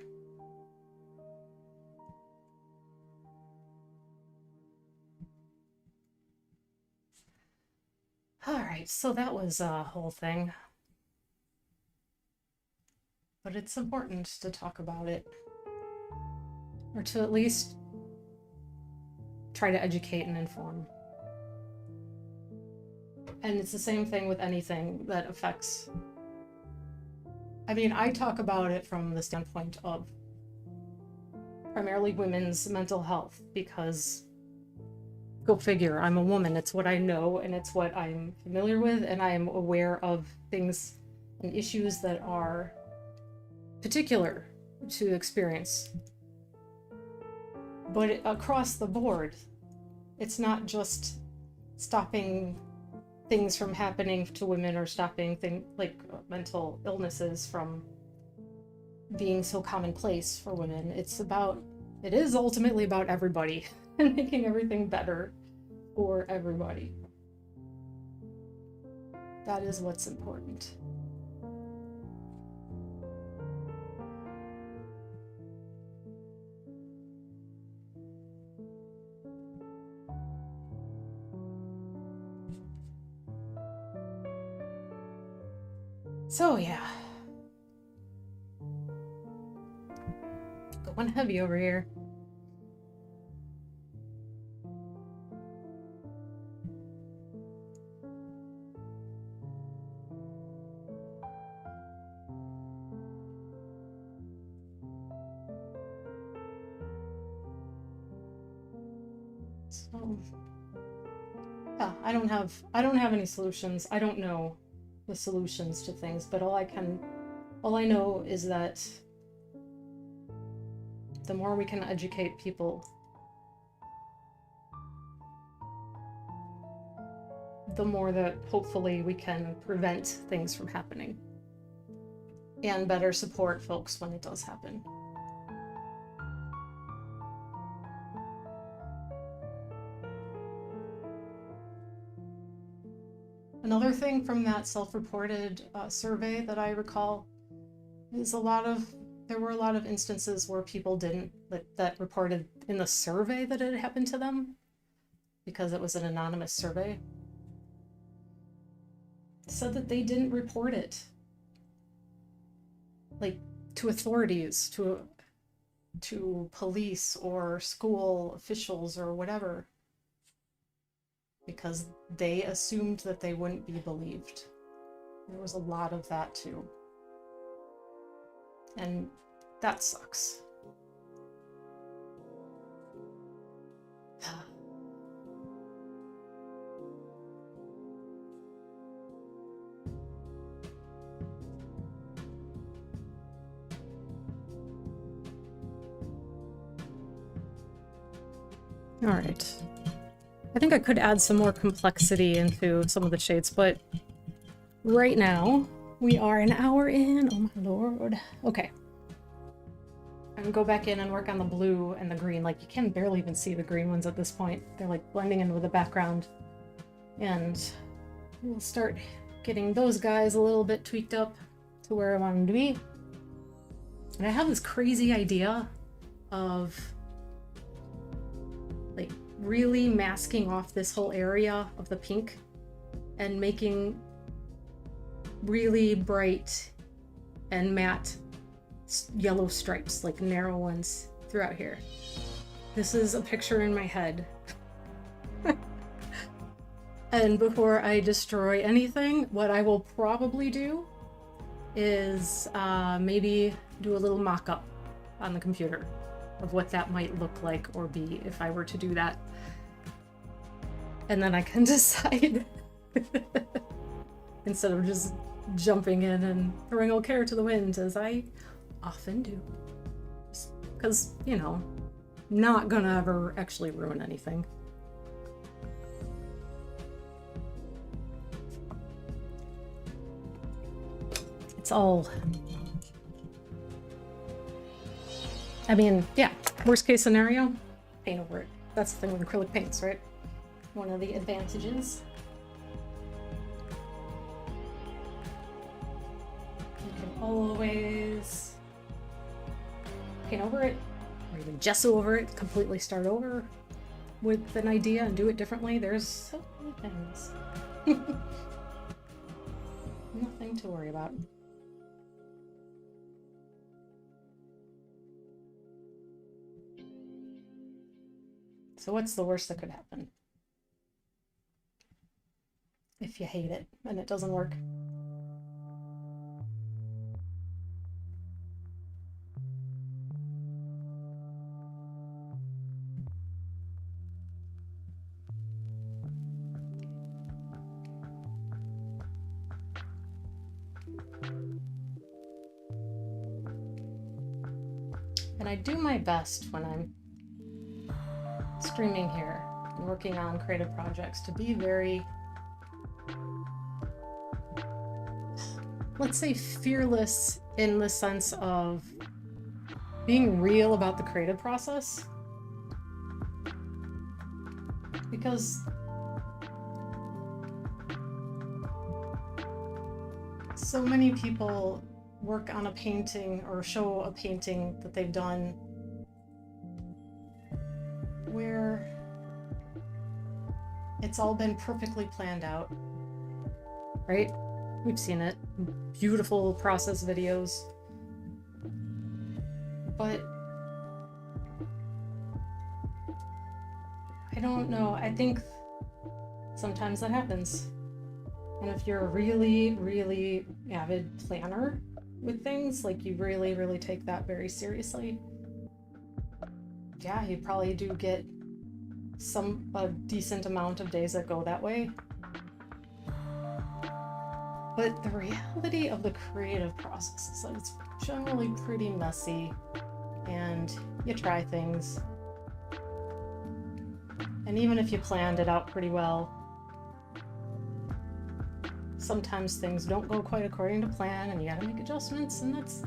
All right, so that was a whole thing. But it's important to talk about it, or to at least try to educate and inform. And it's the same thing with anything that affects, I mean, I talk about it from the standpoint of primarily women's mental health, because go figure, I'm a woman, it's what I know and it's what I'm familiar with, and I am aware of things and issues that are particular to experience. But across the board, it's not just stopping things from happening to women or stopping things like mental illnesses from being so commonplace for women. It is ultimately about everybody and making everything better for everybody. That is what's important. So yeah, going heavy over here. So yeah, I don't have any solutions. I don't know the solutions to things, but all I know is that the more we can educate people, the more that hopefully we can prevent things from happening and better support folks when it does happen. Another thing from that self-reported survey that I recall is there were a lot of instances where people that reported in the survey that it happened to them, because it was an anonymous survey, said that they didn't report it, like to authorities, to police or school officials or whatever, because they assumed that they wouldn't be believed. There was a lot of that too. And that sucks. All right. I think I could add some more complexity into some of the shades, but right now we are an hour in. Oh my lord. Okay. I'm gonna go back in and work on the blue and the green. Like, you can barely even see the green ones at this point. They're like blending in with the background. And we'll start getting those guys a little bit tweaked up to where I want them to be. And I have this crazy idea of like really masking off this whole area of the pink and making really bright and matte yellow stripes, like narrow ones throughout here. This is a picture in my head. And before I destroy anything, what I will probably do is maybe do a little mock-up on the computer of what that might look like or be if I were to do that. And then I can decide instead of just jumping in and throwing all care to the wind, as I often do. Because, you know, not gonna ever actually ruin anything. It's all... I mean, yeah, worst case scenario, paint over it. That's the thing with acrylic paints, right? One of the advantages. You can always paint over it, or even gesso over it, completely start over with an idea and do it differently. There's so many things. Nothing to worry about. So what's the worst that could happen? If you hate it and it doesn't work. And I do my best when I'm streaming here and working on creative projects to be very, let's say, fearless in the sense of being real about the creative process. Because so many people work on a painting or show a painting that they've done where it's all been perfectly planned out, right? We've seen it. Beautiful process videos. But I don't know. I think sometimes that happens. And if you're a really, really avid planner with things, like you really, really take that very seriously, yeah, you probably do get a decent amount of days that go that way. But the reality of the creative process is that it's generally pretty messy, and you try things. And even if you planned it out pretty well, sometimes things don't go quite according to plan and you gotta make adjustments, and that's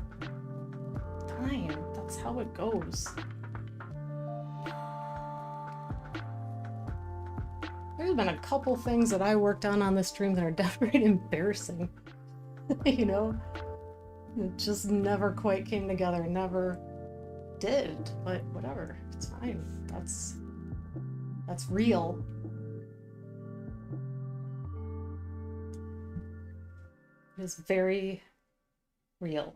fine. That's how it goes. There's been a couple things that I worked on this stream that are definitely embarrassing. You know? It just never quite came together, never did, but whatever, it's fine. That's real. It is very real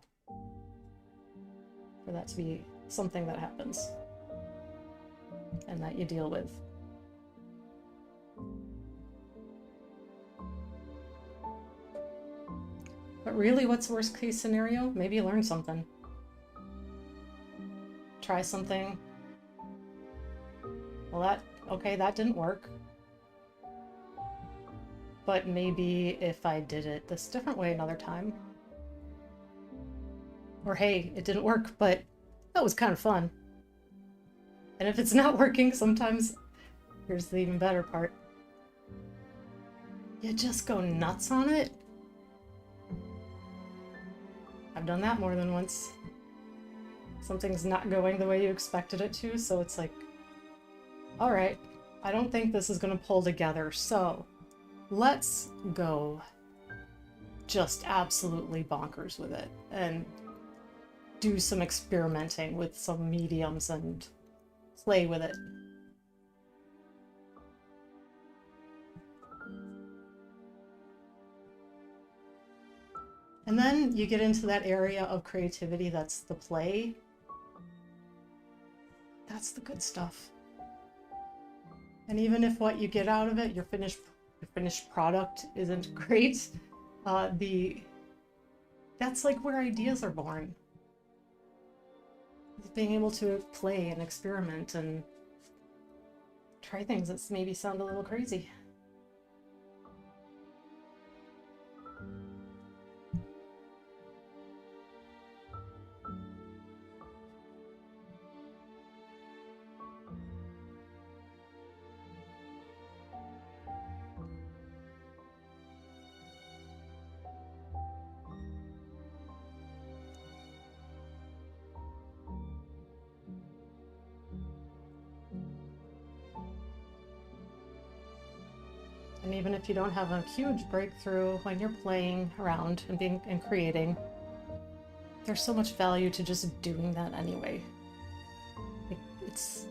for that to be something that happens and that you deal with. But really, what's the worst case scenario? Maybe you learn something. Try something. Well, that didn't work. But maybe if I did it this different way another time. Or hey, it didn't work, but that was kind of fun. And if it's not working, sometimes, here's the even better part. You just go nuts on it. I've done that more than once. Something's not going the way you expected it to, so it's like, all right, I don't think this is gonna pull together, so let's go just absolutely bonkers with it and do some experimenting with some mediums and play with it. And then you get into that area of creativity that's the play. That's the good stuff. And even if what you get out of it, your finished product isn't great, that's like where ideas are born. It's being able to play and experiment and try things that maybe sound a little crazy. And even if you don't have a huge breakthrough when you're playing around and creating, there's so much value to just doing that anyway. Like, it's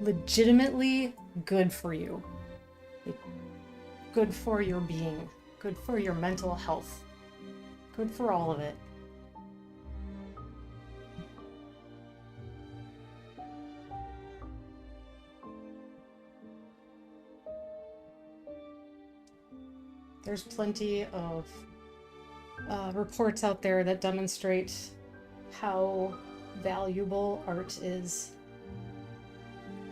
legitimately good for you. Like, good for your being, good for your mental health, good for all of it. There's plenty of reports out there that demonstrate how valuable art is.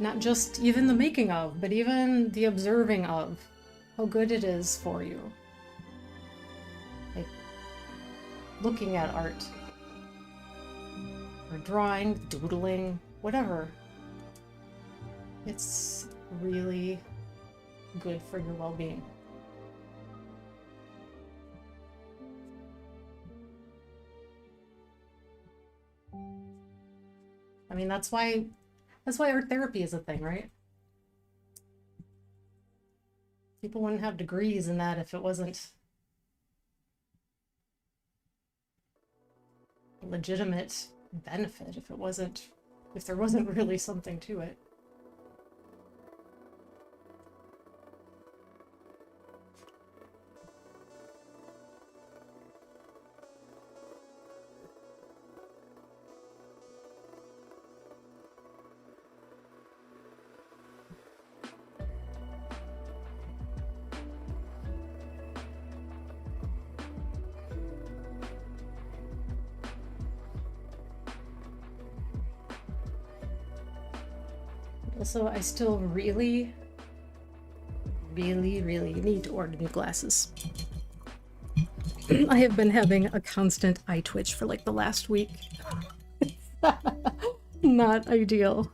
Not just even the making of, but even the observing of, how good it is for you. Like, looking at art, or drawing, doodling, whatever. It's really good for your well-being. I mean, that's why art therapy is a thing, right? People wouldn't have degrees in that if it wasn't a legitimate benefit, if there wasn't really something to it. Also, I still really need to order new glasses. I have been having a constant eye twitch for like the last week. Not ideal.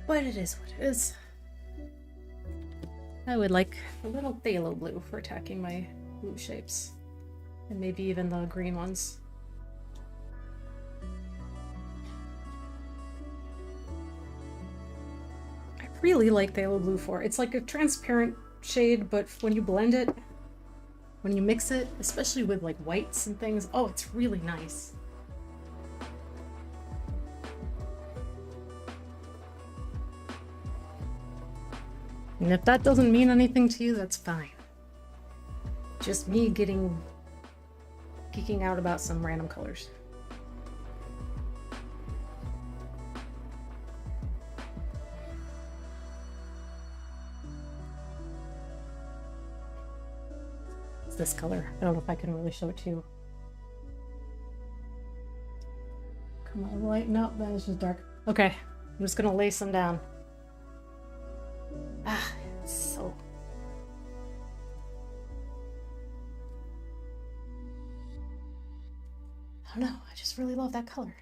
But it is what it is. I would like a little phthalo blue for attacking my blue shapes. And maybe even the green ones. I really like phthalo blue for it. It's like a transparent shade, but when you blend it, when you mix it, especially with like whites and things, oh, it's really nice. And if that doesn't mean anything to you, that's fine. Just me geeking out about some random colors. It's this color. I don't know if I can really show it to you. Come on, light. No, that is just dark. Okay, I'm just gonna lay some down. Ah, it's so... I don't know, I just really love that color.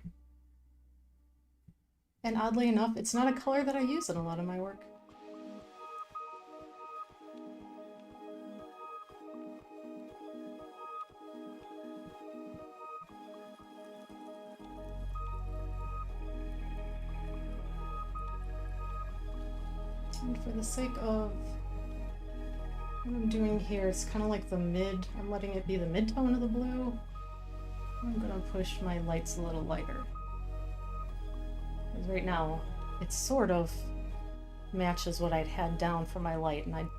And oddly enough, it's not a color that I use in a lot of my work. And for the sake of what I'm doing here, it's kind of like the mid, I'm letting it be the mid-tone of the blue. I'm gonna push my lights a little lighter. Because right now, it sort of matches what I'd had down for my light, and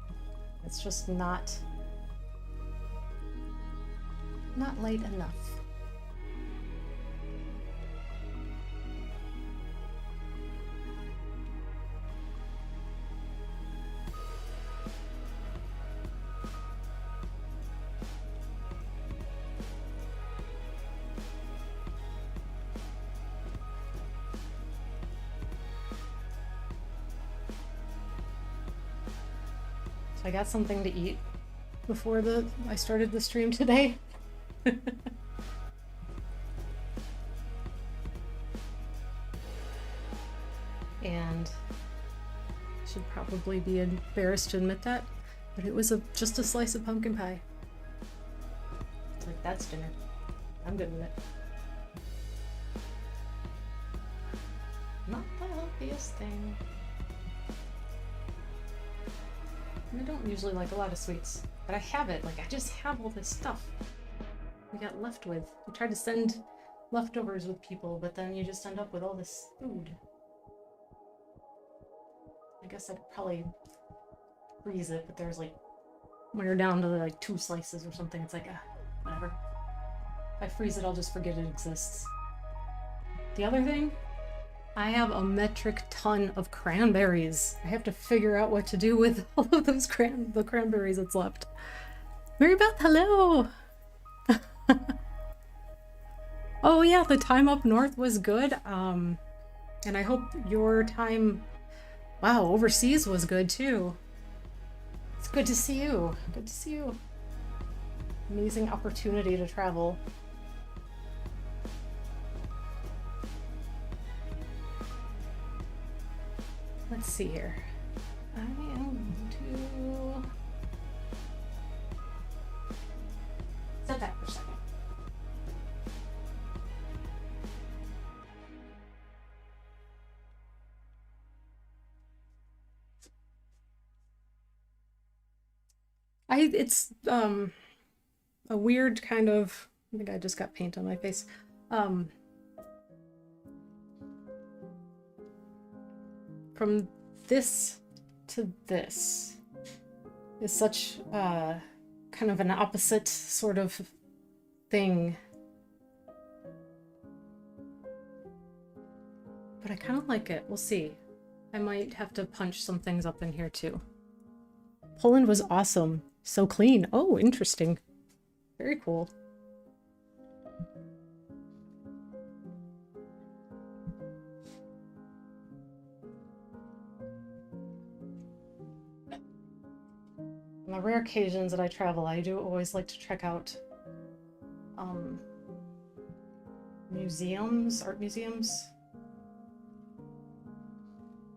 it's just not light enough. I got something to eat before I started the stream today. And I should probably be embarrassed to admit that, but it was just a slice of pumpkin pie. It's like, that's dinner. I'm good with it. Not the healthiest thing. And I don't usually like a lot of sweets, but I have it. Like, I just have all this stuff we got left with. We tried to send leftovers with people, but then you just end up with all this food. I guess I'd probably freeze it, but there's like, when you're down to like 2 slices or something, it's like, whatever. If I freeze it, I'll just forget it exists. The other thing, I have a metric ton of cranberries. I have to figure out what to do with all of those the cranberries that's left. Mary Beth, hello! Oh yeah, the time up north was good. And I hope your time, wow, overseas was good too. It's good to see you. Good to see you. Amazing opportunity to travel. Let's see here. I am going to set that for a second. It's a weird kind of, I think I just got paint on my face. From this to this is such kind of an opposite sort of thing. But I kind of like it. We'll see. I might have to punch some things up in here too. Poland was awesome. So clean. Oh, interesting. Very cool. On the rare occasions that I travel, I do always like to check out museums, art museums.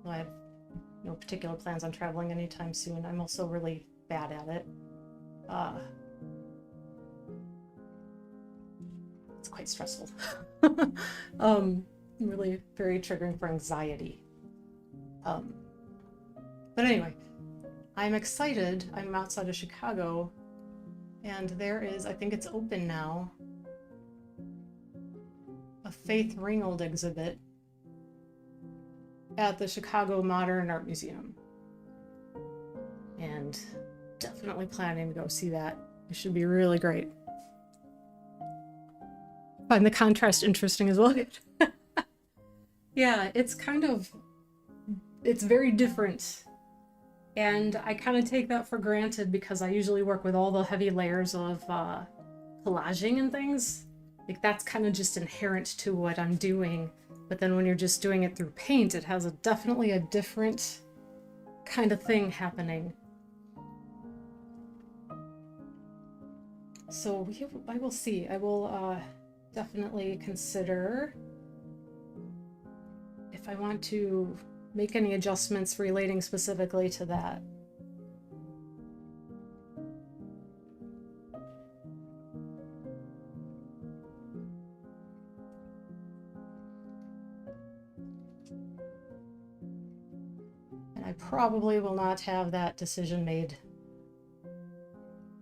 Well, I have no particular plans on traveling anytime soon. I'm also really bad at it. It's quite stressful. Really very triggering for anxiety. But anyway, I'm excited. I'm outside of Chicago, and there is, I think it's open now, a Faith Ringgold exhibit at the Chicago Modern Art Museum. And definitely planning to go see that. It should be really great. Find the contrast interesting as well. Yeah, it's very different. And I kind of take that for granted because I usually work with all the heavy layers of collaging and things. Like, that's kind of just inherent to what I'm doing. But then when you're just doing it through paint, it has definitely a different kind of thing happening. So I will see. I will definitely consider if I want to make any adjustments relating specifically to that. And I probably will not have that decision made.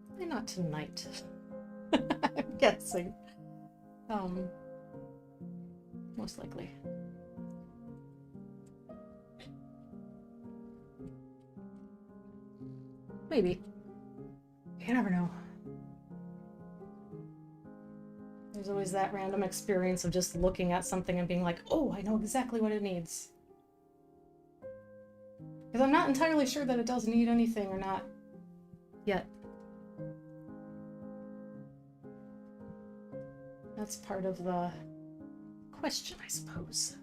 Probably not tonight. I'm guessing. Most likely. Maybe. You never know. There's always that random experience of just looking at something and being like, oh, I know exactly what it needs. Because I'm not entirely sure that it does need anything or not yet. That's part of the question, I suppose.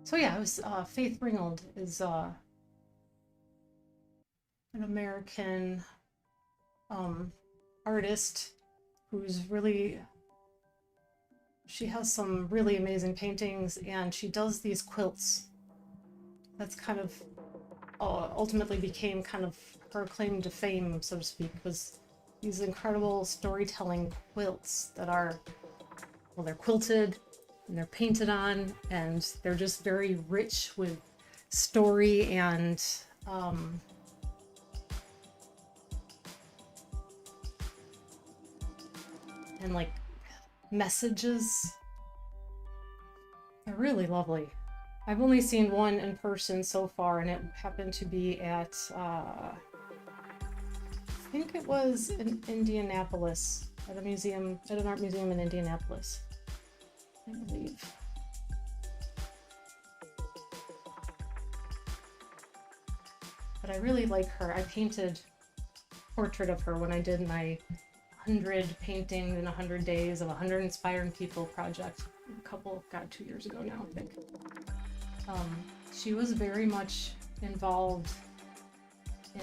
So yeah, it was Faith Ringgold is an American artist who's really, she has some really amazing paintings, and she does these quilts. That's kind of ultimately became kind of her claim to fame, so to speak, was these incredible storytelling quilts that are, well, they're quilted and they're painted on, and they're just very rich with story and like messages. They're really lovely. I've only seen one in person so far, and it happened to be at I think it was in Indianapolis, at a museum, at an art museum in Indianapolis, I believe. But I really like her. I painted a portrait of her when I did my 100 paintings in 100 days of 100 inspiring people project a couple, God, 2 years ago now, I think. She was very much involved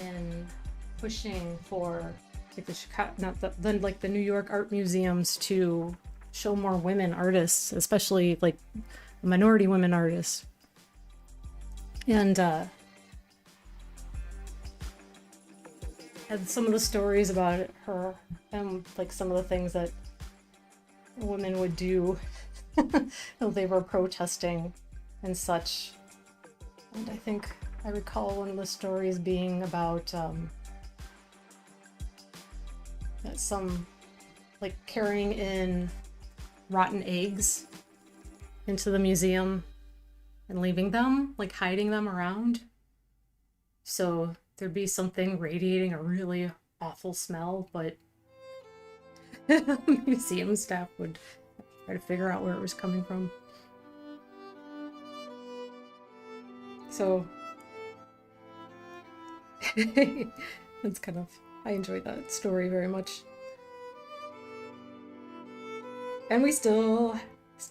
in pushing for like the Chicago, not the like the New York art museums to show more women artists, especially like minority women artists. And had some of the stories about her and like some of the things that women would do while they were protesting and such. And I think I recall one of the stories being about that some like carrying in rotten eggs into the museum and leaving them, like hiding them around. So there'd be something radiating a really awful smell, but museum staff would try to figure out where it was coming from. So that's kind of, I enjoyed that story very much. And we still,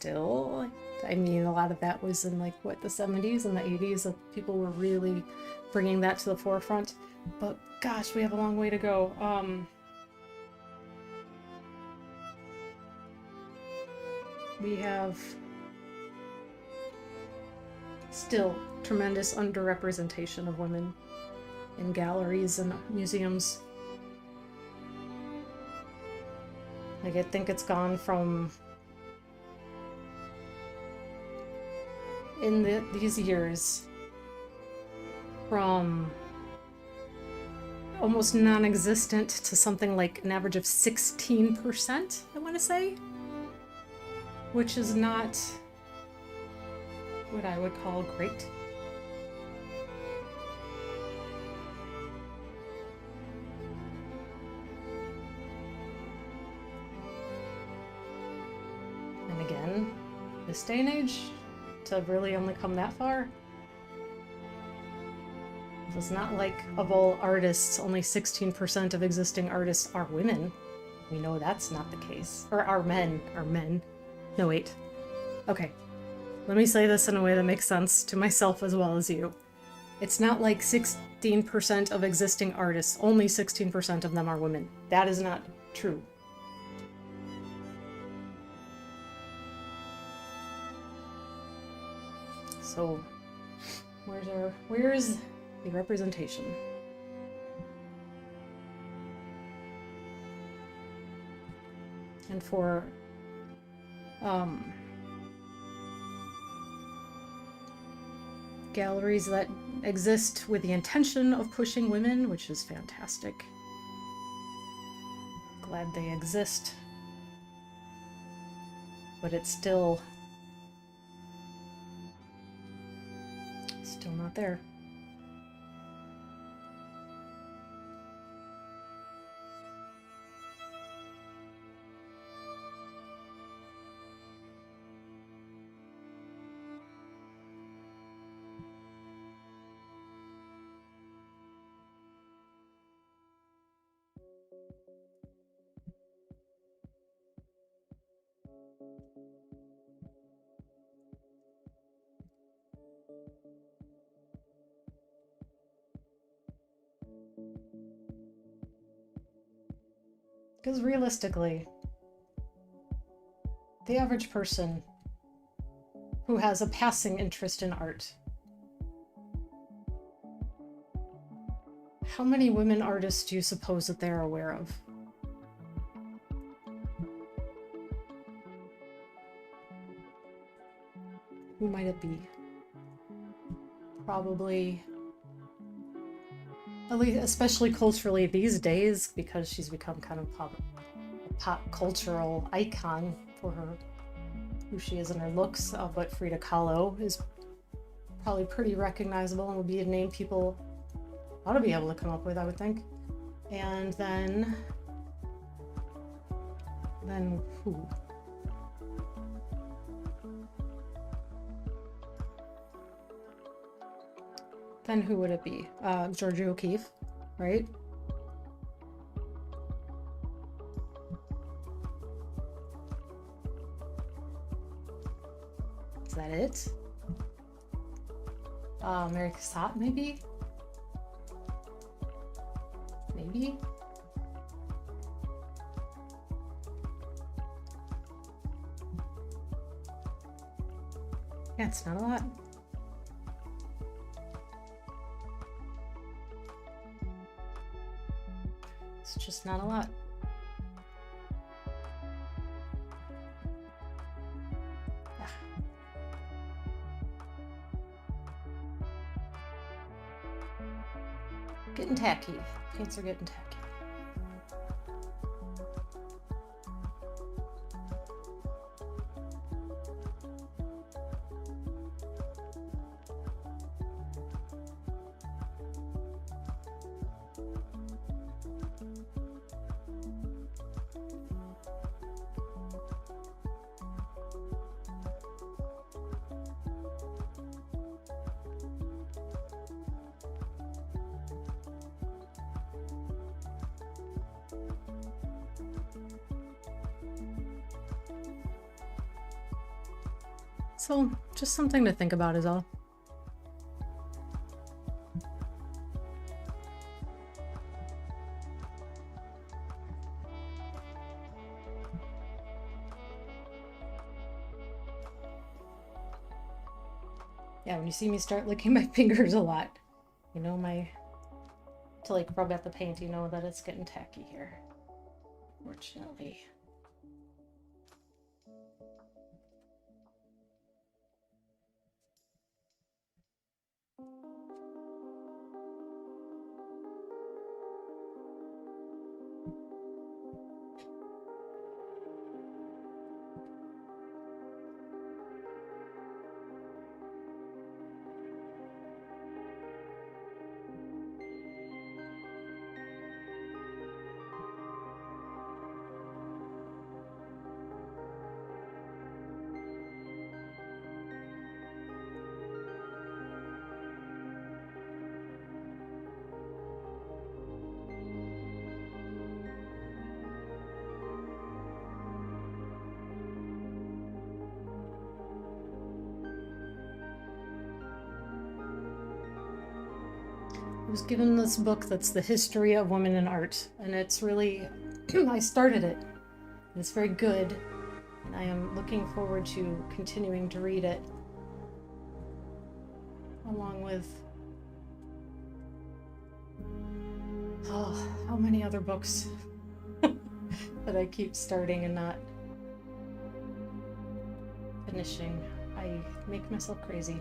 I mean, a lot of that was in like, what, the 70s and the 80s that people were really bringing that to the forefront. But gosh, we have a long way to go. We have still tremendous underrepresentation of women in galleries and museums. Like, I think it's gone from, in these years, from almost non-existent to something like an average of 16%, I want to say, which is not what I would call great. And again, this day and age, to really only come that far, it's not like of all artists, only 16% of existing artists are women. We know that's not the case. Or are men. No, wait. Okay. Let me say this in a way that makes sense to myself as well as you. It's not like 16% of existing artists, only 16% of them are women. That is not true. So, where's the representation? And for galleries that exist with the intention of pushing women, which is fantastic. Glad they exist. But it's still not there. Because realistically, the average person who has a passing interest in art, how many women artists do you suppose that they're aware of? Who might it be? Probably, at least, especially culturally these days, because she's become kind of a pop cultural icon for her, who she is and her looks. But Frida Kahlo is probably pretty recognizable and would be a name people ought to be able to come up with, I would think. And then who? Then who would it be? Georgia O'Keeffe, right? Is that it? Mary Cassatt, maybe? Maybe? Yeah, it's not a lot. It's just not a lot. Yeah. Getting tacky. Paints are getting tacky. So, just something to think about is all. Yeah, when you see me start licking my fingers a lot, you know, to like rub at the paint, you know that it's getting tacky here, fortunately. I was given this book that's the history of women in art, and it's really, I started it. It's very good, and I am looking forward to continuing to read it, along with, oh, how many other books that I keep starting and not finishing. I make myself crazy.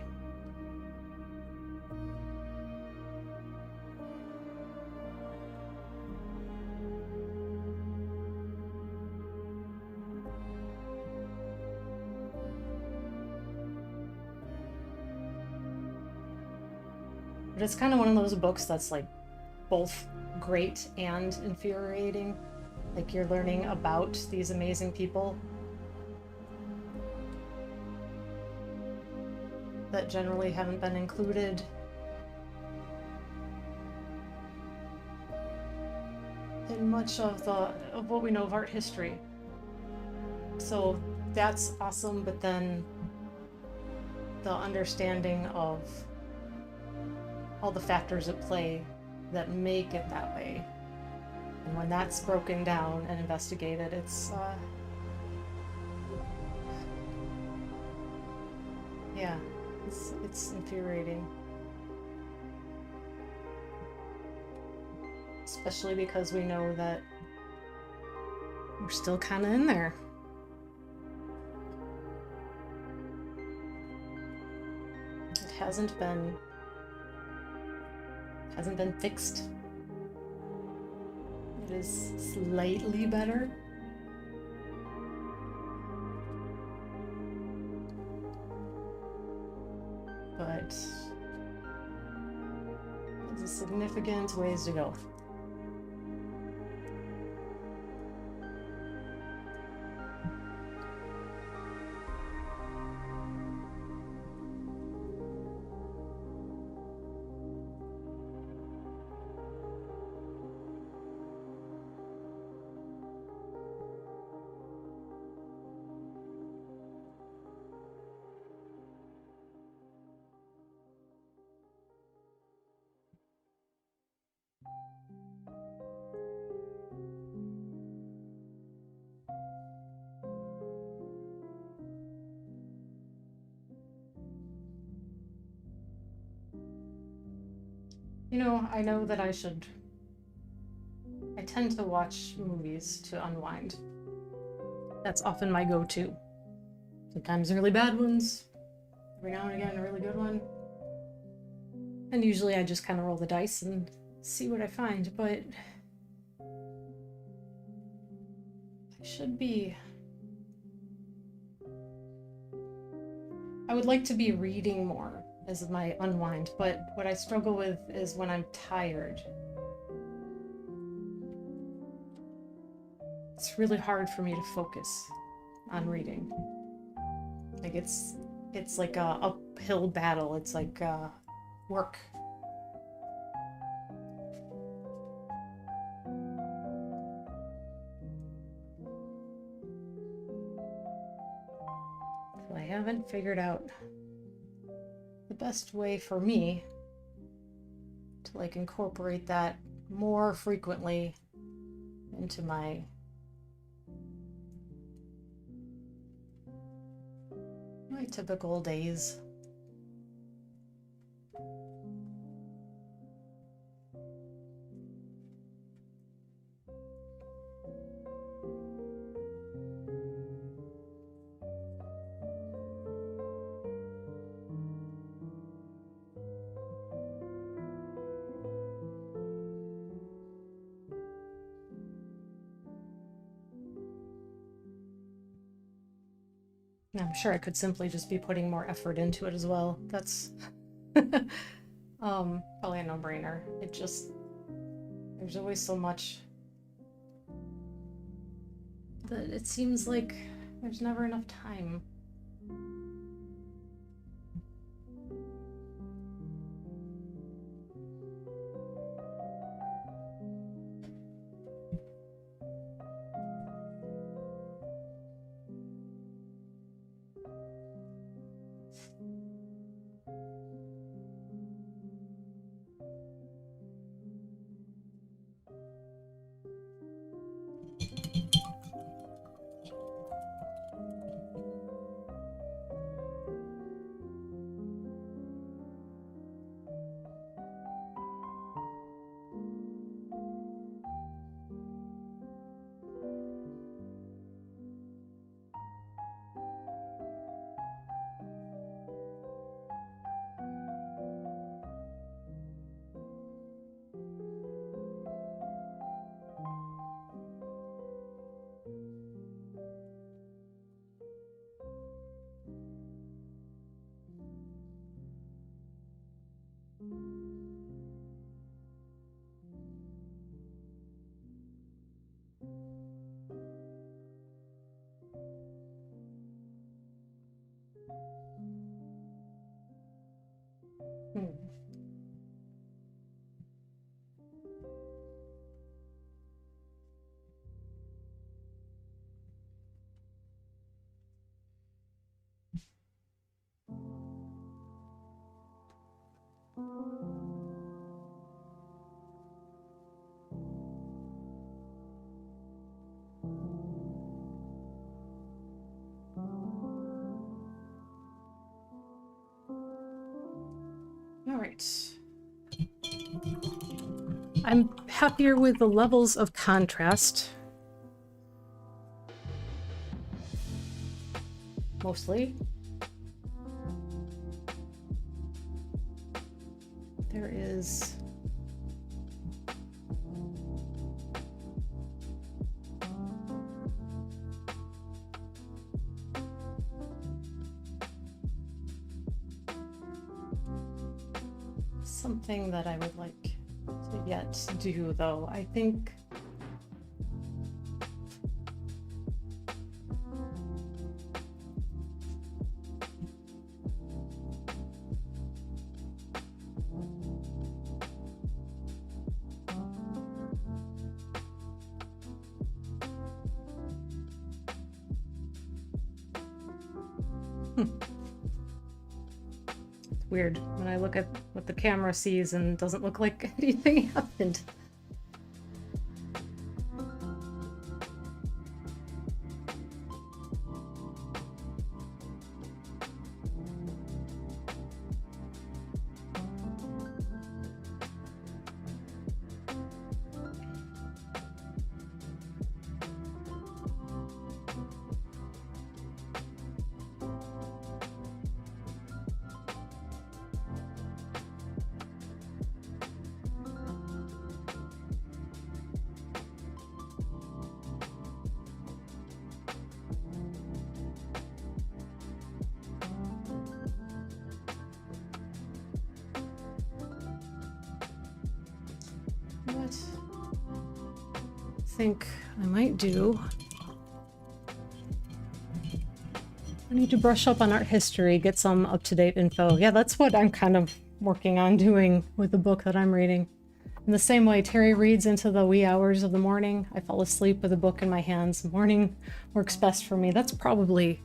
But it's kind of one of those books that's like both great and infuriating. Like you're learning about these amazing people that generally haven't been included in much of what we know of art history. So that's awesome, but then the understanding of all the factors at play that make it that way. And when that's broken down and investigated, it's Yeah, it's infuriating. Especially because we know that we're still kind of in there. It hasn't been fixed. It is slightly better. But there's a significant ways to go. You know, I know that I tend to watch movies to unwind. That's often my go-to. Sometimes really bad ones, every now and again a really good one. And usually I just kind of roll the dice and see what I find, but I would like to be reading more as my unwind, but what I struggle with is when I'm tired. It's really hard for me to focus on reading. Like it's like a uphill battle. It's like work. So I haven't figured out the best way for me to like incorporate that more frequently into my typical days. I'm sure I could simply just be putting more effort into it as well. That's probably a no-brainer. There's always so much that it seems like there's never enough time. Hmm. right. I'm happier with the levels of contrast. Mostly. There is something that I would like to yet do, though. I think it's weird when I look at what the camera sees and it doesn't look like anything happened. What I think I might do, I need to brush up on art history, get some up-to-date info. Yeah, that's what I'm kind of working on doing with the book that I'm reading. In the same way Terry reads into the wee hours of the morning, I fall asleep with a book in my hands. Morning works best for me. That's probably,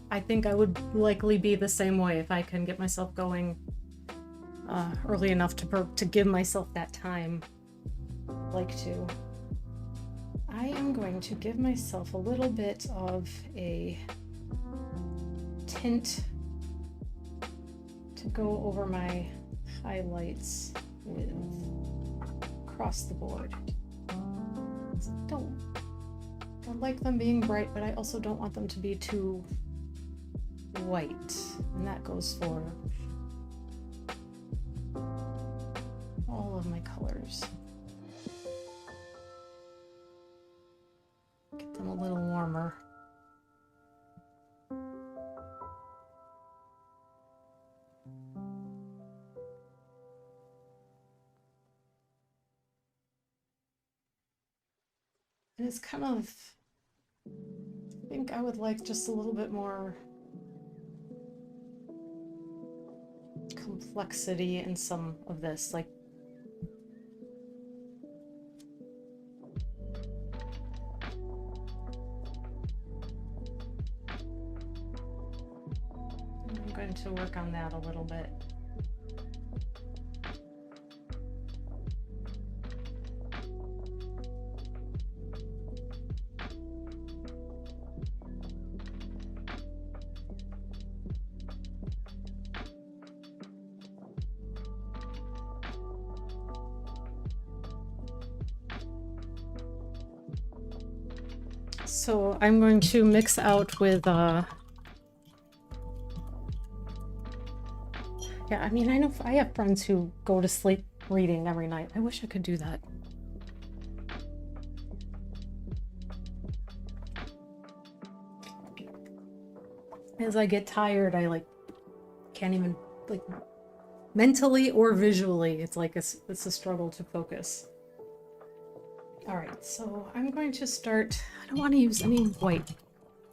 I think I would likely be the same way if I can get myself going early enough to give myself that time. Like to. I am going to give myself a little bit of a tint to go over my highlights with across the board. Don't like them being bright, but I also don't want them to be too white, and that goes for all of my colors. Get them a little warmer. And it's kind of, I think I would like just a little bit more complexity in some of this, like I'm going to work on that a little bit. So I'm going to mix out with, yeah, I mean, I know I have friends who go to sleep reading every night. I wish I could do that. As I get tired, I like can't even, like, mentally or visually, it's like it's a struggle to focus. All right, so I'm going to start, I don't want to use any white.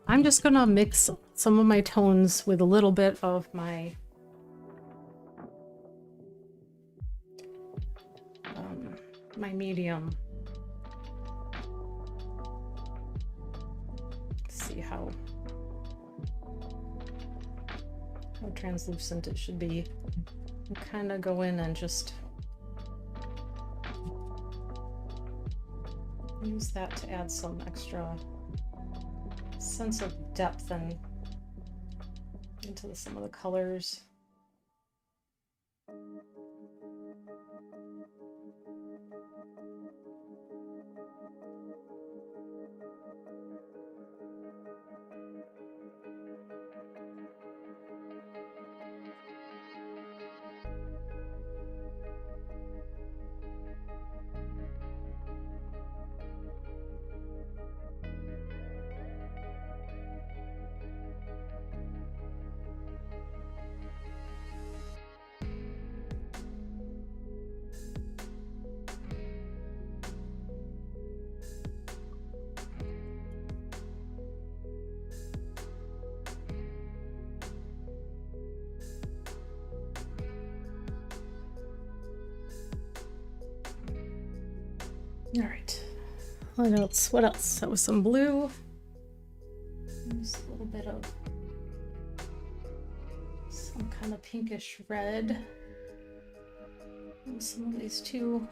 I'm just going to mix some of my tones with a little bit of my my medium. Let's see how translucent it should be. And kind of go in and just use that to add some extra sense of depth and into some of the colors. All right. What else? What else? That was some blue. Just a little bit of some kind of pinkish red. And some of these too.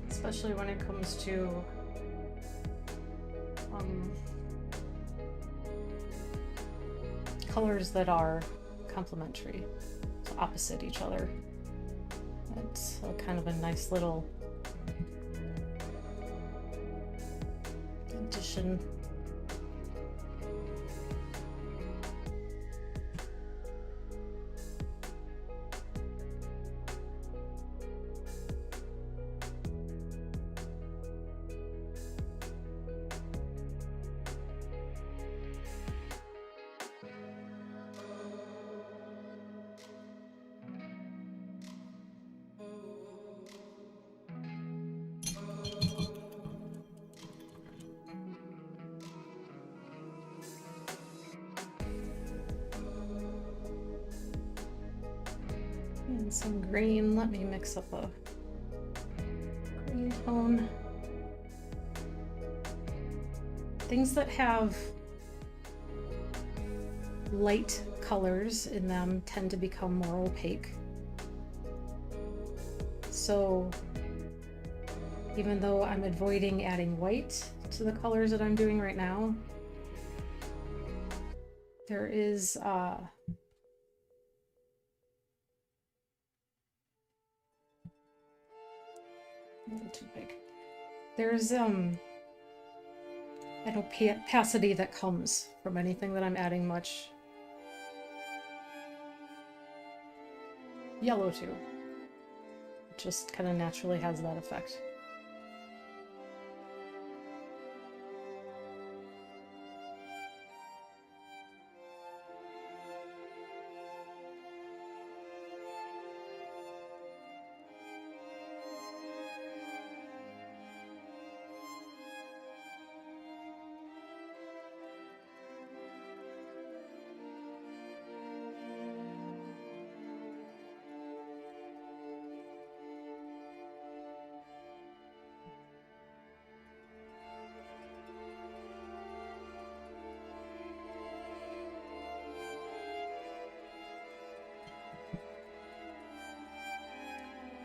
Especially when it comes to colors that are complementary, so opposite each other. It's a kind of a nice little addition. And some green. Let me mix up a green tone. Things that have light colors in them tend to become more opaque. So even though I'm avoiding adding white to the colors that I'm doing right now, there is a little too big. There's an opacity that comes from anything that I'm adding much yellow to. It just kind of naturally has that effect.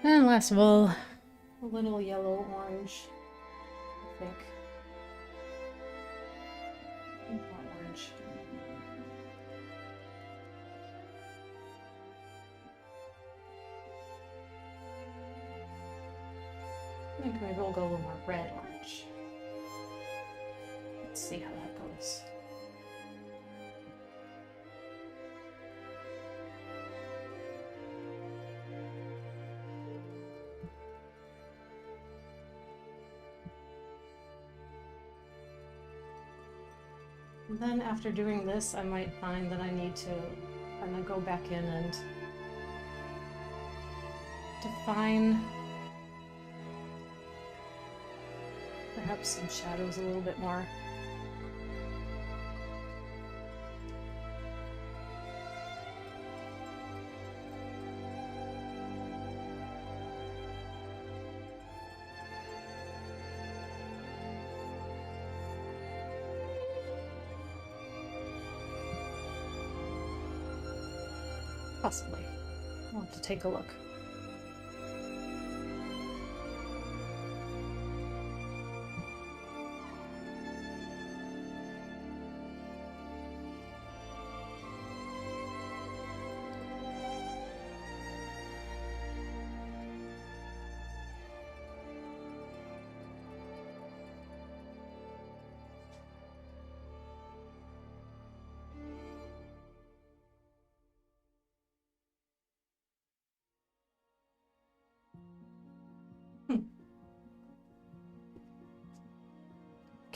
And last of all, a little yellow orange, I think. Not orange. I think maybe we'll go a little more red orange. Let's see how that goes. And then after doing this, I might find that I need to kind of go back in and define perhaps some shadows a little bit more. Possibly. I'll have to take a look.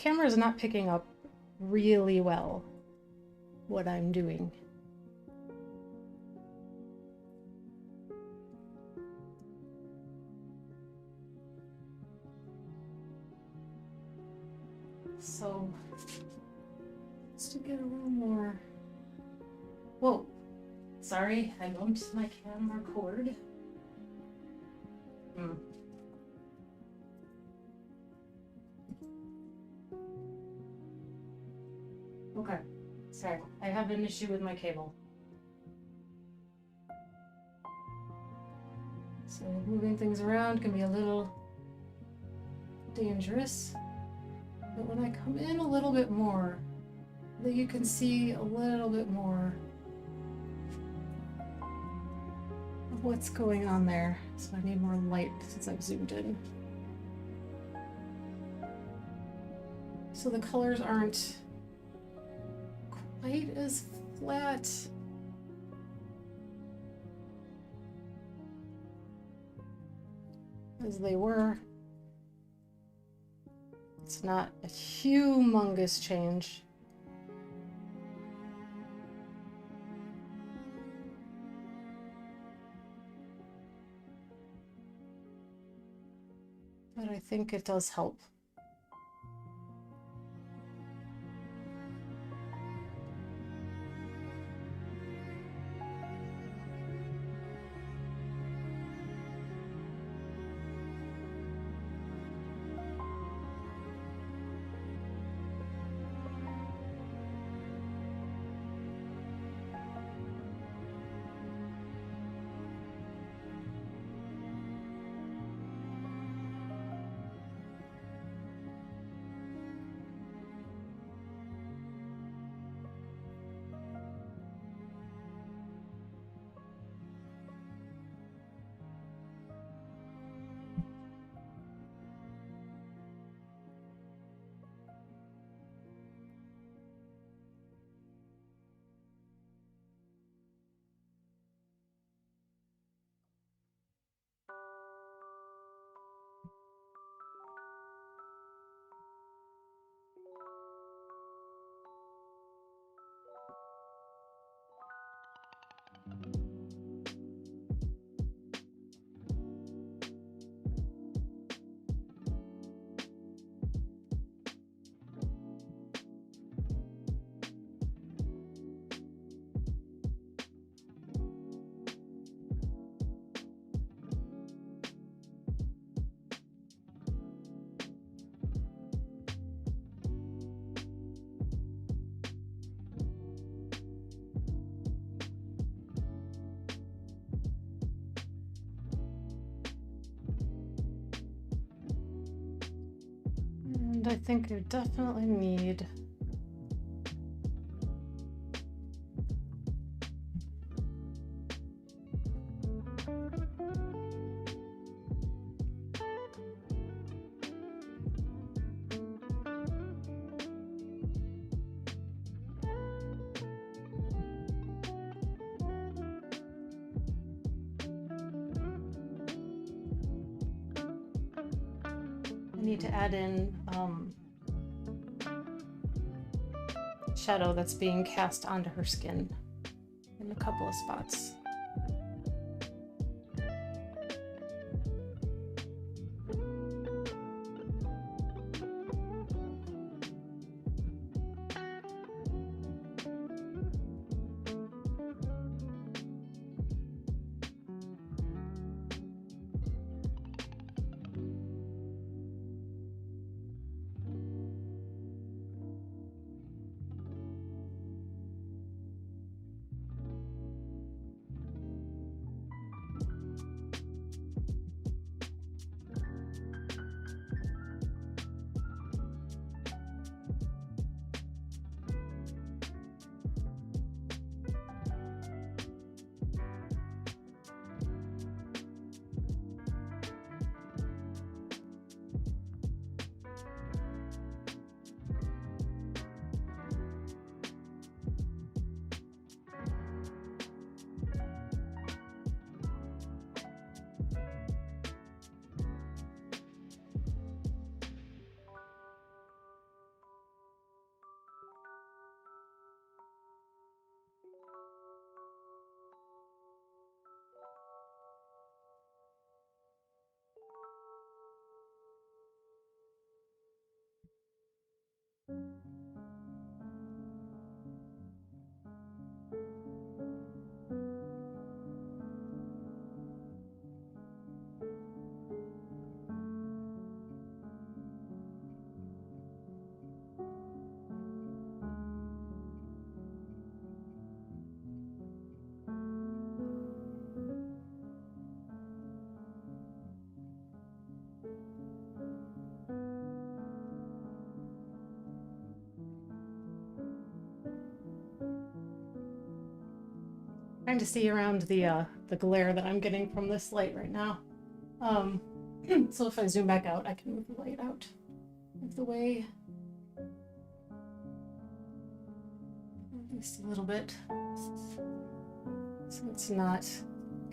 camera is not picking up really well what I'm doing. So, just to get a little more... Whoa! Sorry, I bumped my camera cord. Okay, sorry, I have an issue with my cable. So moving things around can be a little dangerous. But when I come in a little bit more, that you can see a little bit more of what's going on there. So I need more light since I've zoomed in. So the colors aren't quite as flat. As they were. It's not a humongous change. But I think it does help. And I think you definitely need to add in shadow that's being cast onto her skin in a couple of spots. Trying to see around the glare that I'm getting from this light right now. So if I zoom back out, I can move the light out of the way. Just a little bit. So it's not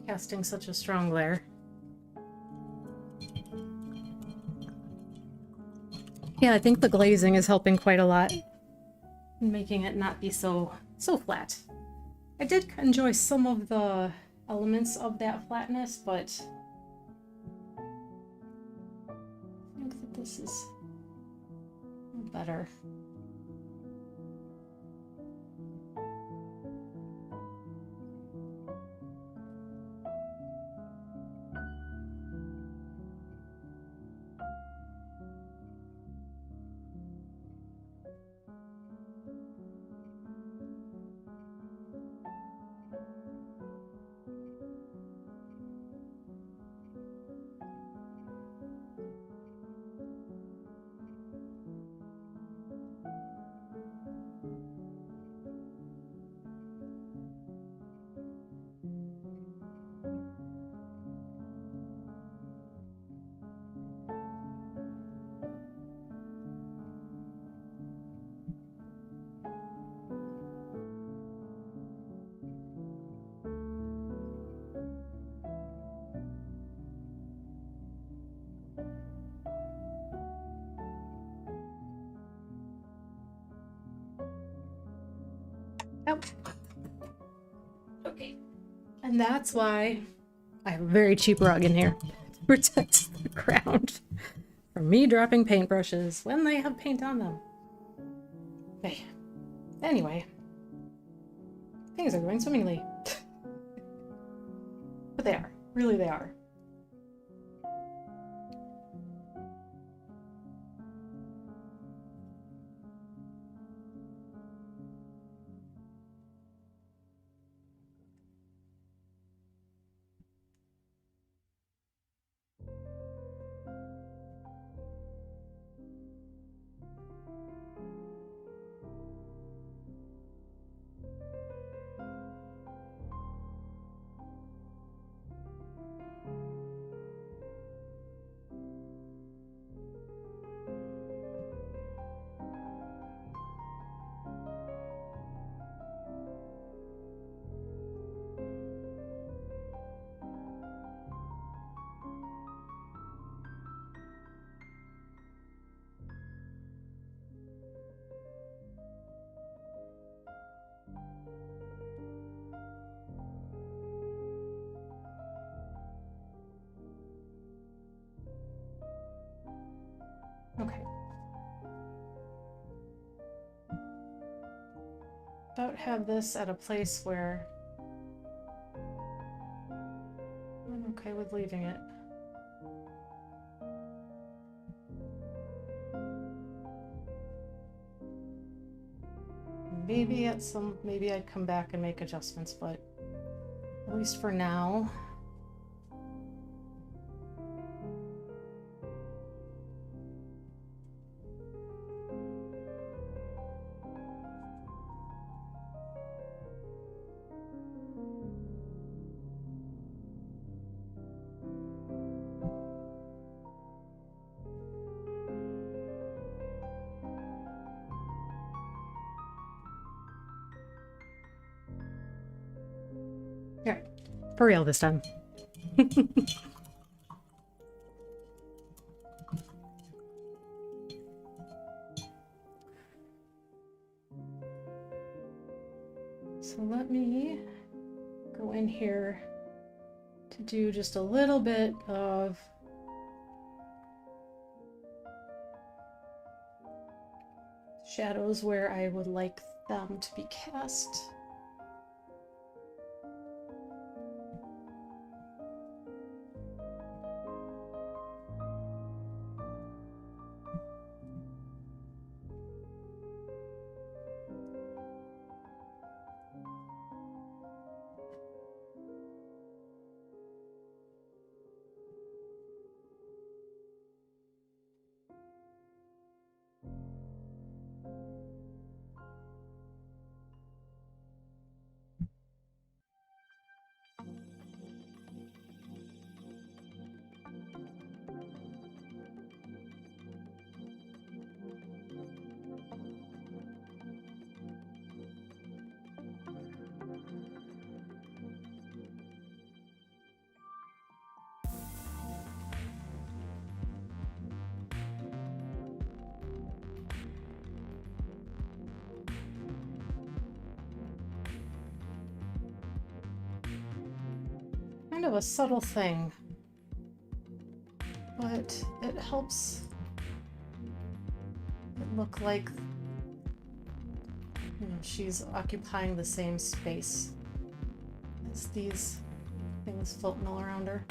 casting such a strong glare. Yeah, I think the glazing is helping quite a lot, making it not be so flat. I did enjoy some of the elements of that flatness, but I think that this is better. Oh. Okay. And that's why I have a very cheap rug in here to protect the ground from me dropping paintbrushes when they have paint on them. Okay. Anyway, things are going swimmingly. But they are. Really, they are. Okay. About have this at a place where I'm okay with leaving it. Maybe I'd come back and make adjustments, but at least for now. Yeah, for real this time. So let me go in here to do just a little bit of shadows where I would like them to be cast. kind of a subtle thing, but it helps it look like, you know, she's occupying the same space as these things floating all around her.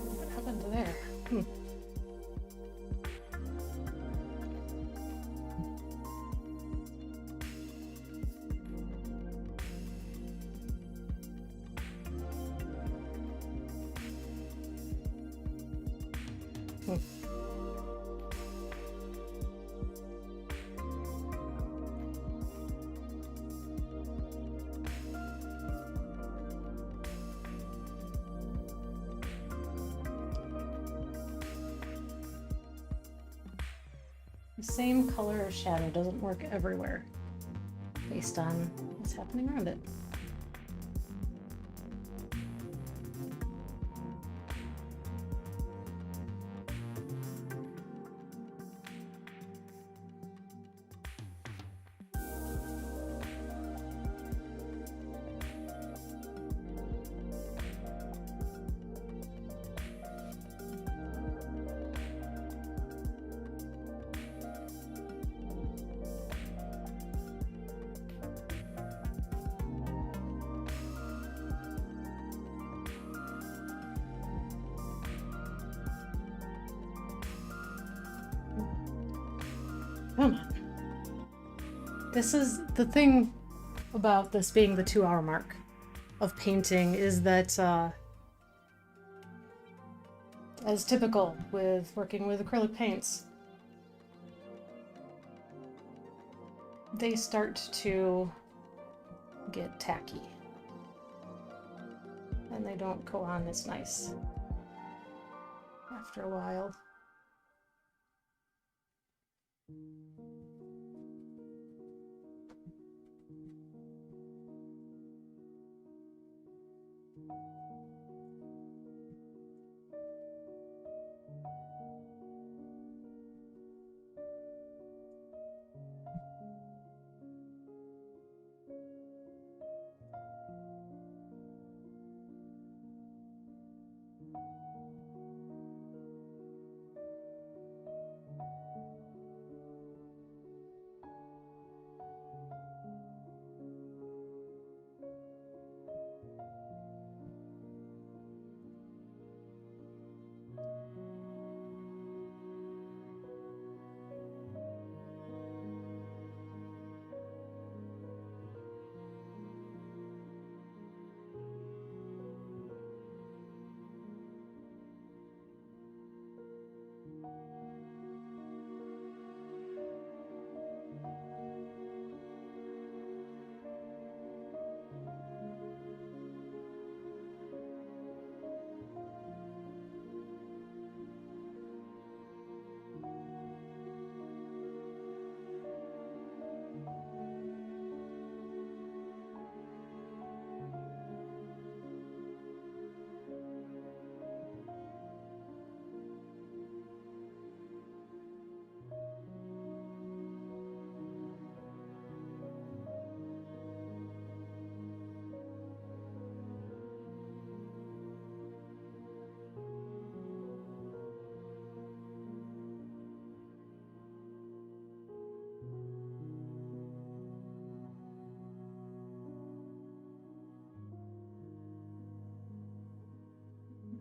What happened to there? The same color of shadow doesn't work everywhere based on what's happening around it. Come on. This is the thing about this being the 2-hour mark of painting, is that, as typical with working with acrylic paints, they start to get tacky. And they don't go on as nice after a while.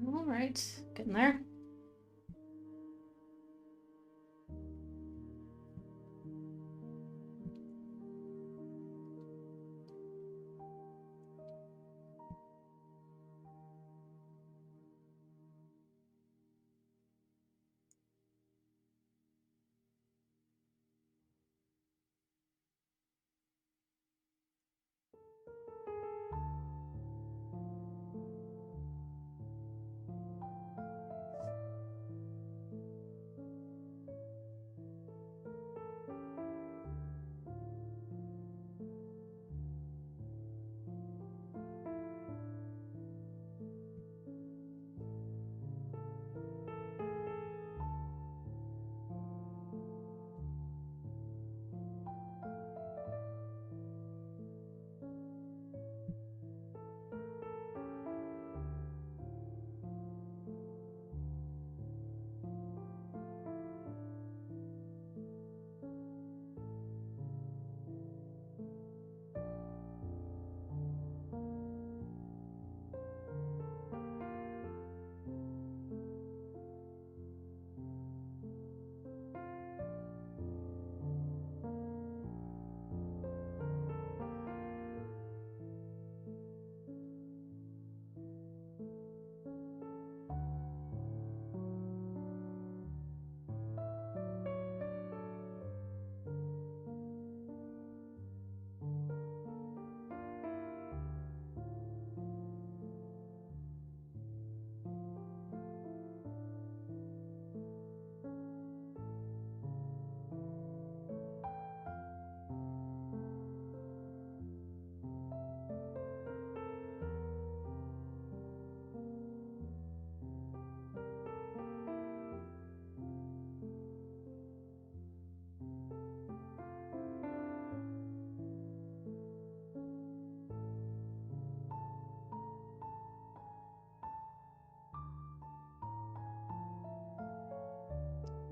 All right, getting there.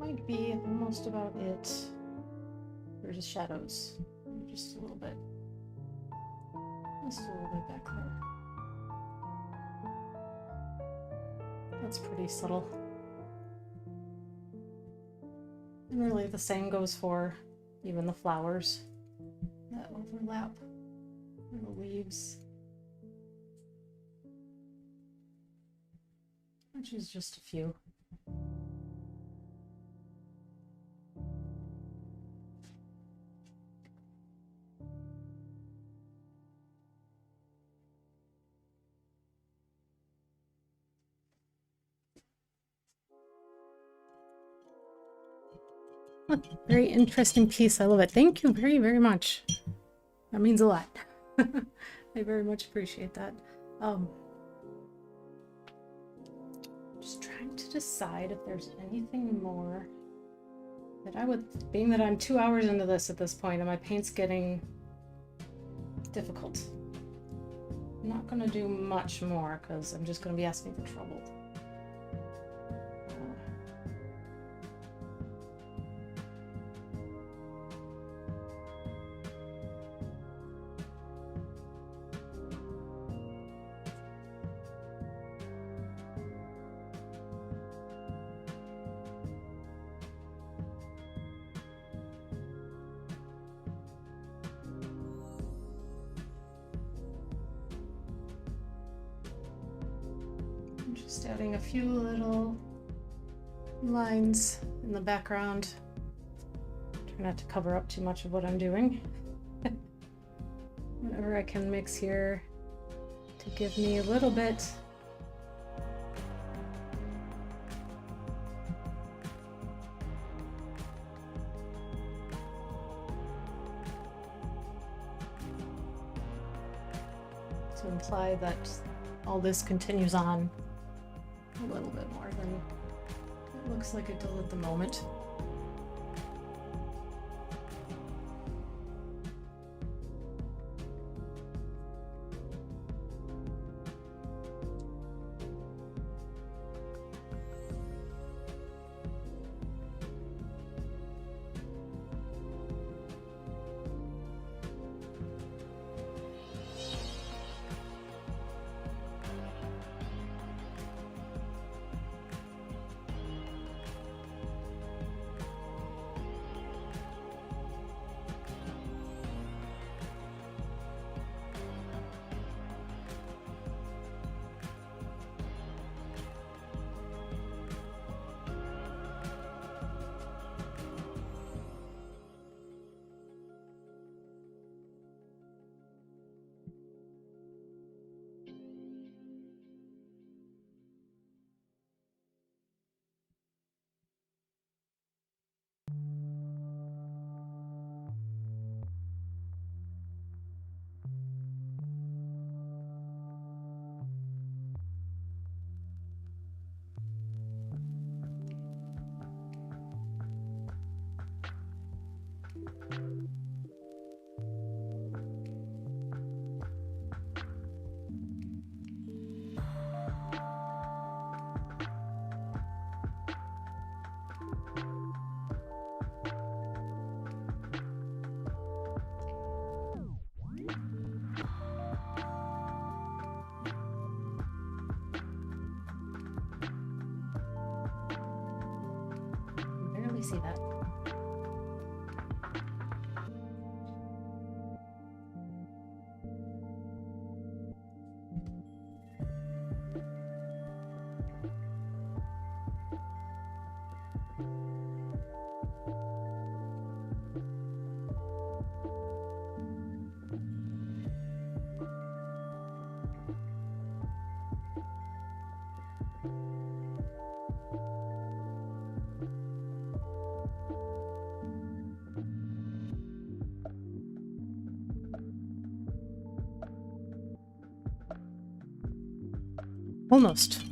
might be almost about it. There's shadows. Just a little bit. Just a little bit back there. That's pretty subtle. And really the same goes for even the flowers that overlap in the leaves. Which is just a few. Very interesting piece. I love it. Thank you very, very much. That means a lot. I very much appreciate that. Just trying to decide if there's anything more that I would, being that I'm 2 hours into this at this point and my paint's getting difficult. I'm not gonna do much more because I'm just gonna be asking for trouble. Just adding a few little lines in the background. Try not to cover up too much of what I'm doing. Whatever I can mix here to give me a little bit to imply that all this continues on a little bit more than it looks like it does at the moment. See that. Almost.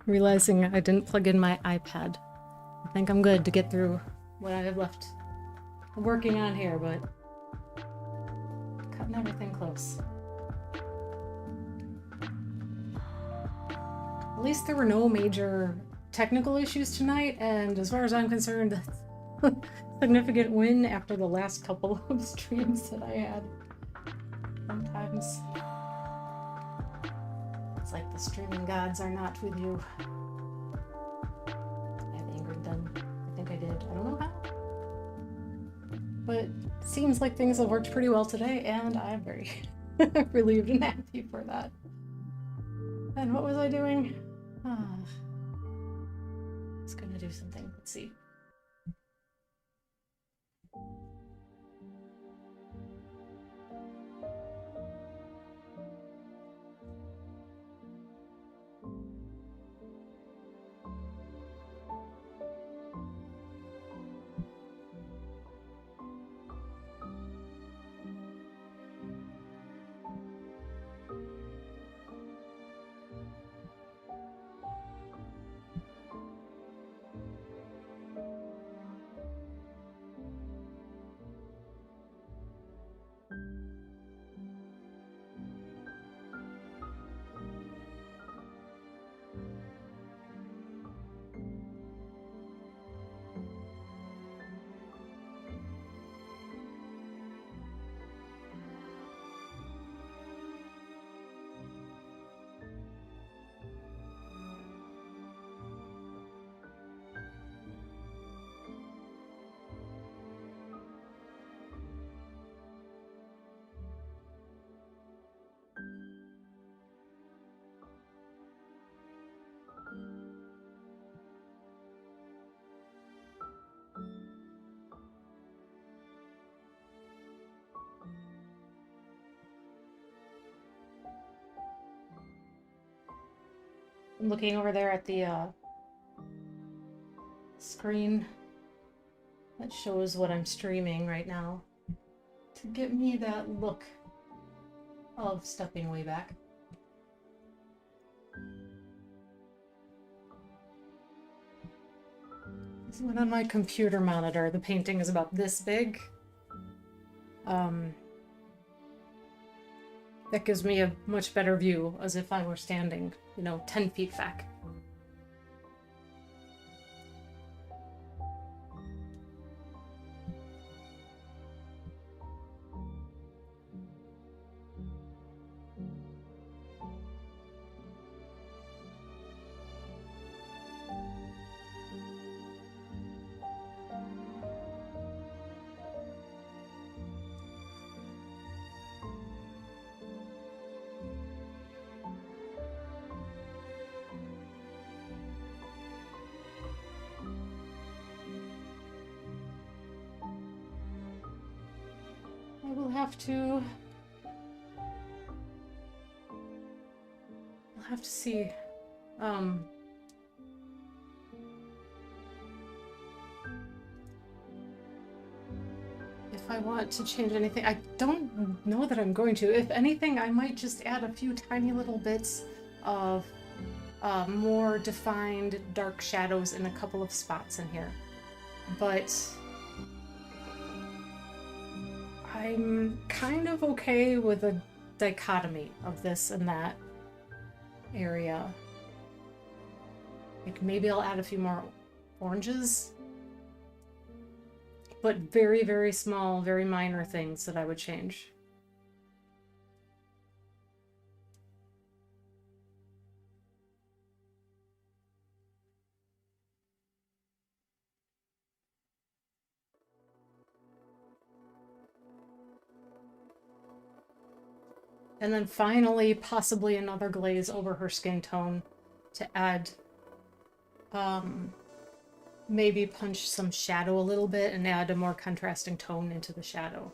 Realizing I didn't plug in my iPad. I think I'm good to get through what I have left working on here, but cutting everything close. At least there were no major technical issues tonight, and as far as I'm concerned, that's a significant win after the last couple of streams that I had. Sometimes it's like the streaming gods are not with you. I've angered them. I think I did. I don't know how. But it seems like things have worked pretty well today, and I'm very relieved and happy for that. And what was I doing? I was gonna do something. Let's see. I'm looking over there at the screen that shows what I'm streaming right now to get me that look of stepping way back. This one on my computer monitor, the painting is about this big. That gives me a much better view as if I were standing, 10 feet back. I'll have to see. If I want to change anything. I don't know that I'm going to. If anything, I might just add a few tiny little bits of more defined dark shadows in a couple of spots in here. But I'm kind of okay with a dichotomy of this and that area. Like maybe I'll add a few more oranges, but very, very small, very minor things that I would change. And then finally, possibly another glaze over her skin tone to add, maybe punch some shadow a little bit and add a more contrasting tone into the shadow.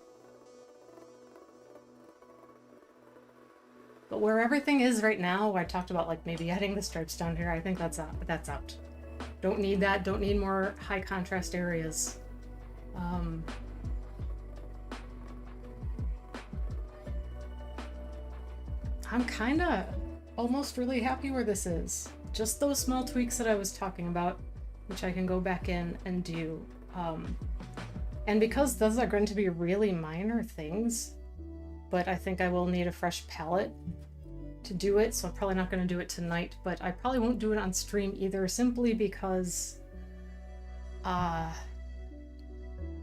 But where everything is right now, I talked about like maybe adding the stripes down here. I think that's out. Don't need that. Don't need more high contrast areas. I'm kind of almost really happy where this is. Just those small tweaks that I was talking about, which I can go back in and do. And because those are going to be really minor things, but I think I will need a fresh palette to do it, so I'm probably not going to do it tonight, but I probably won't do it on stream either, simply because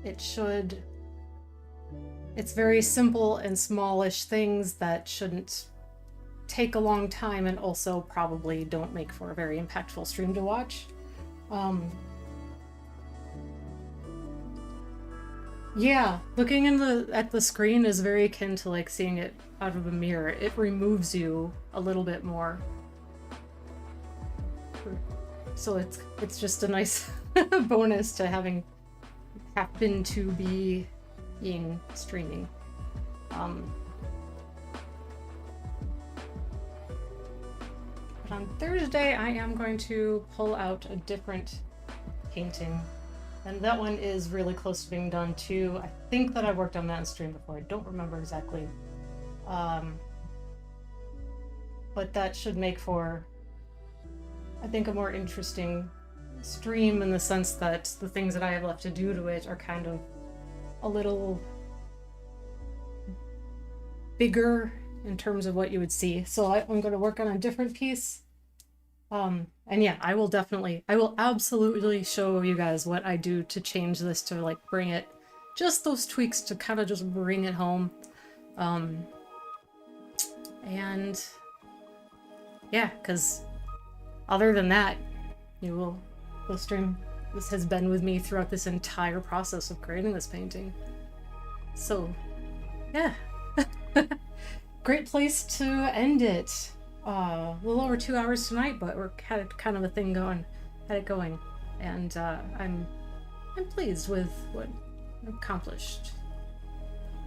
it's very simple and smallish things that shouldn't take a long time and also probably don't make for a very impactful stream to watch. Yeah, looking at the screen is very akin to like seeing it out of a mirror. It removes you a little bit more. So it's just a nice bonus to having happen to be streaming. But on Thursday I am going to pull out a different painting. And that one is really close to being done too. I think that I worked on that in stream before. I don't remember exactly. But that should make for, I think, a more interesting stream in the sense that the things that I have left to do to it are kind of a little bigger in terms of what you would see. So I'm going to work on a different piece. And yeah, I will absolutely show you guys what I do to change this to like bring it, just those tweaks to kind of just bring it home. And yeah, because other than that, the stream, this has been with me throughout this entire process of creating this painting. So yeah, great place to end it. A little over 2 hours tonight, but we're had kind of a thing going, and I'm pleased with what I've accomplished.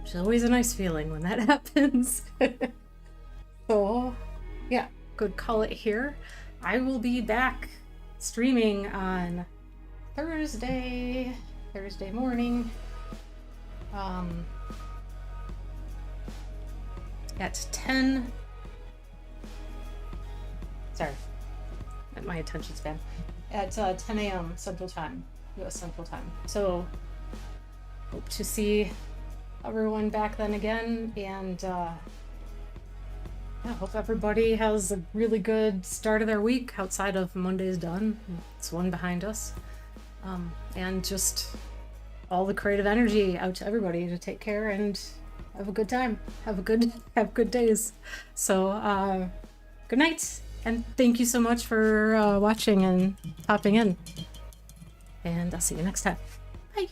Which is always a nice feeling when that happens. So yeah, could call it here. I will be back streaming on Thursday morning, at 10. Sorry, at my attention span. At 10 a.m. Central Time, US Central Time. So, hope to see everyone back then again, and yeah, hope everybody has a really good start of their week outside of Monday's done. It's one behind us. And just all the creative energy out to everybody to take care and have a good time. Have good days. So, good night. And thank you so much for watching and popping in. And I'll see you next time. Bye.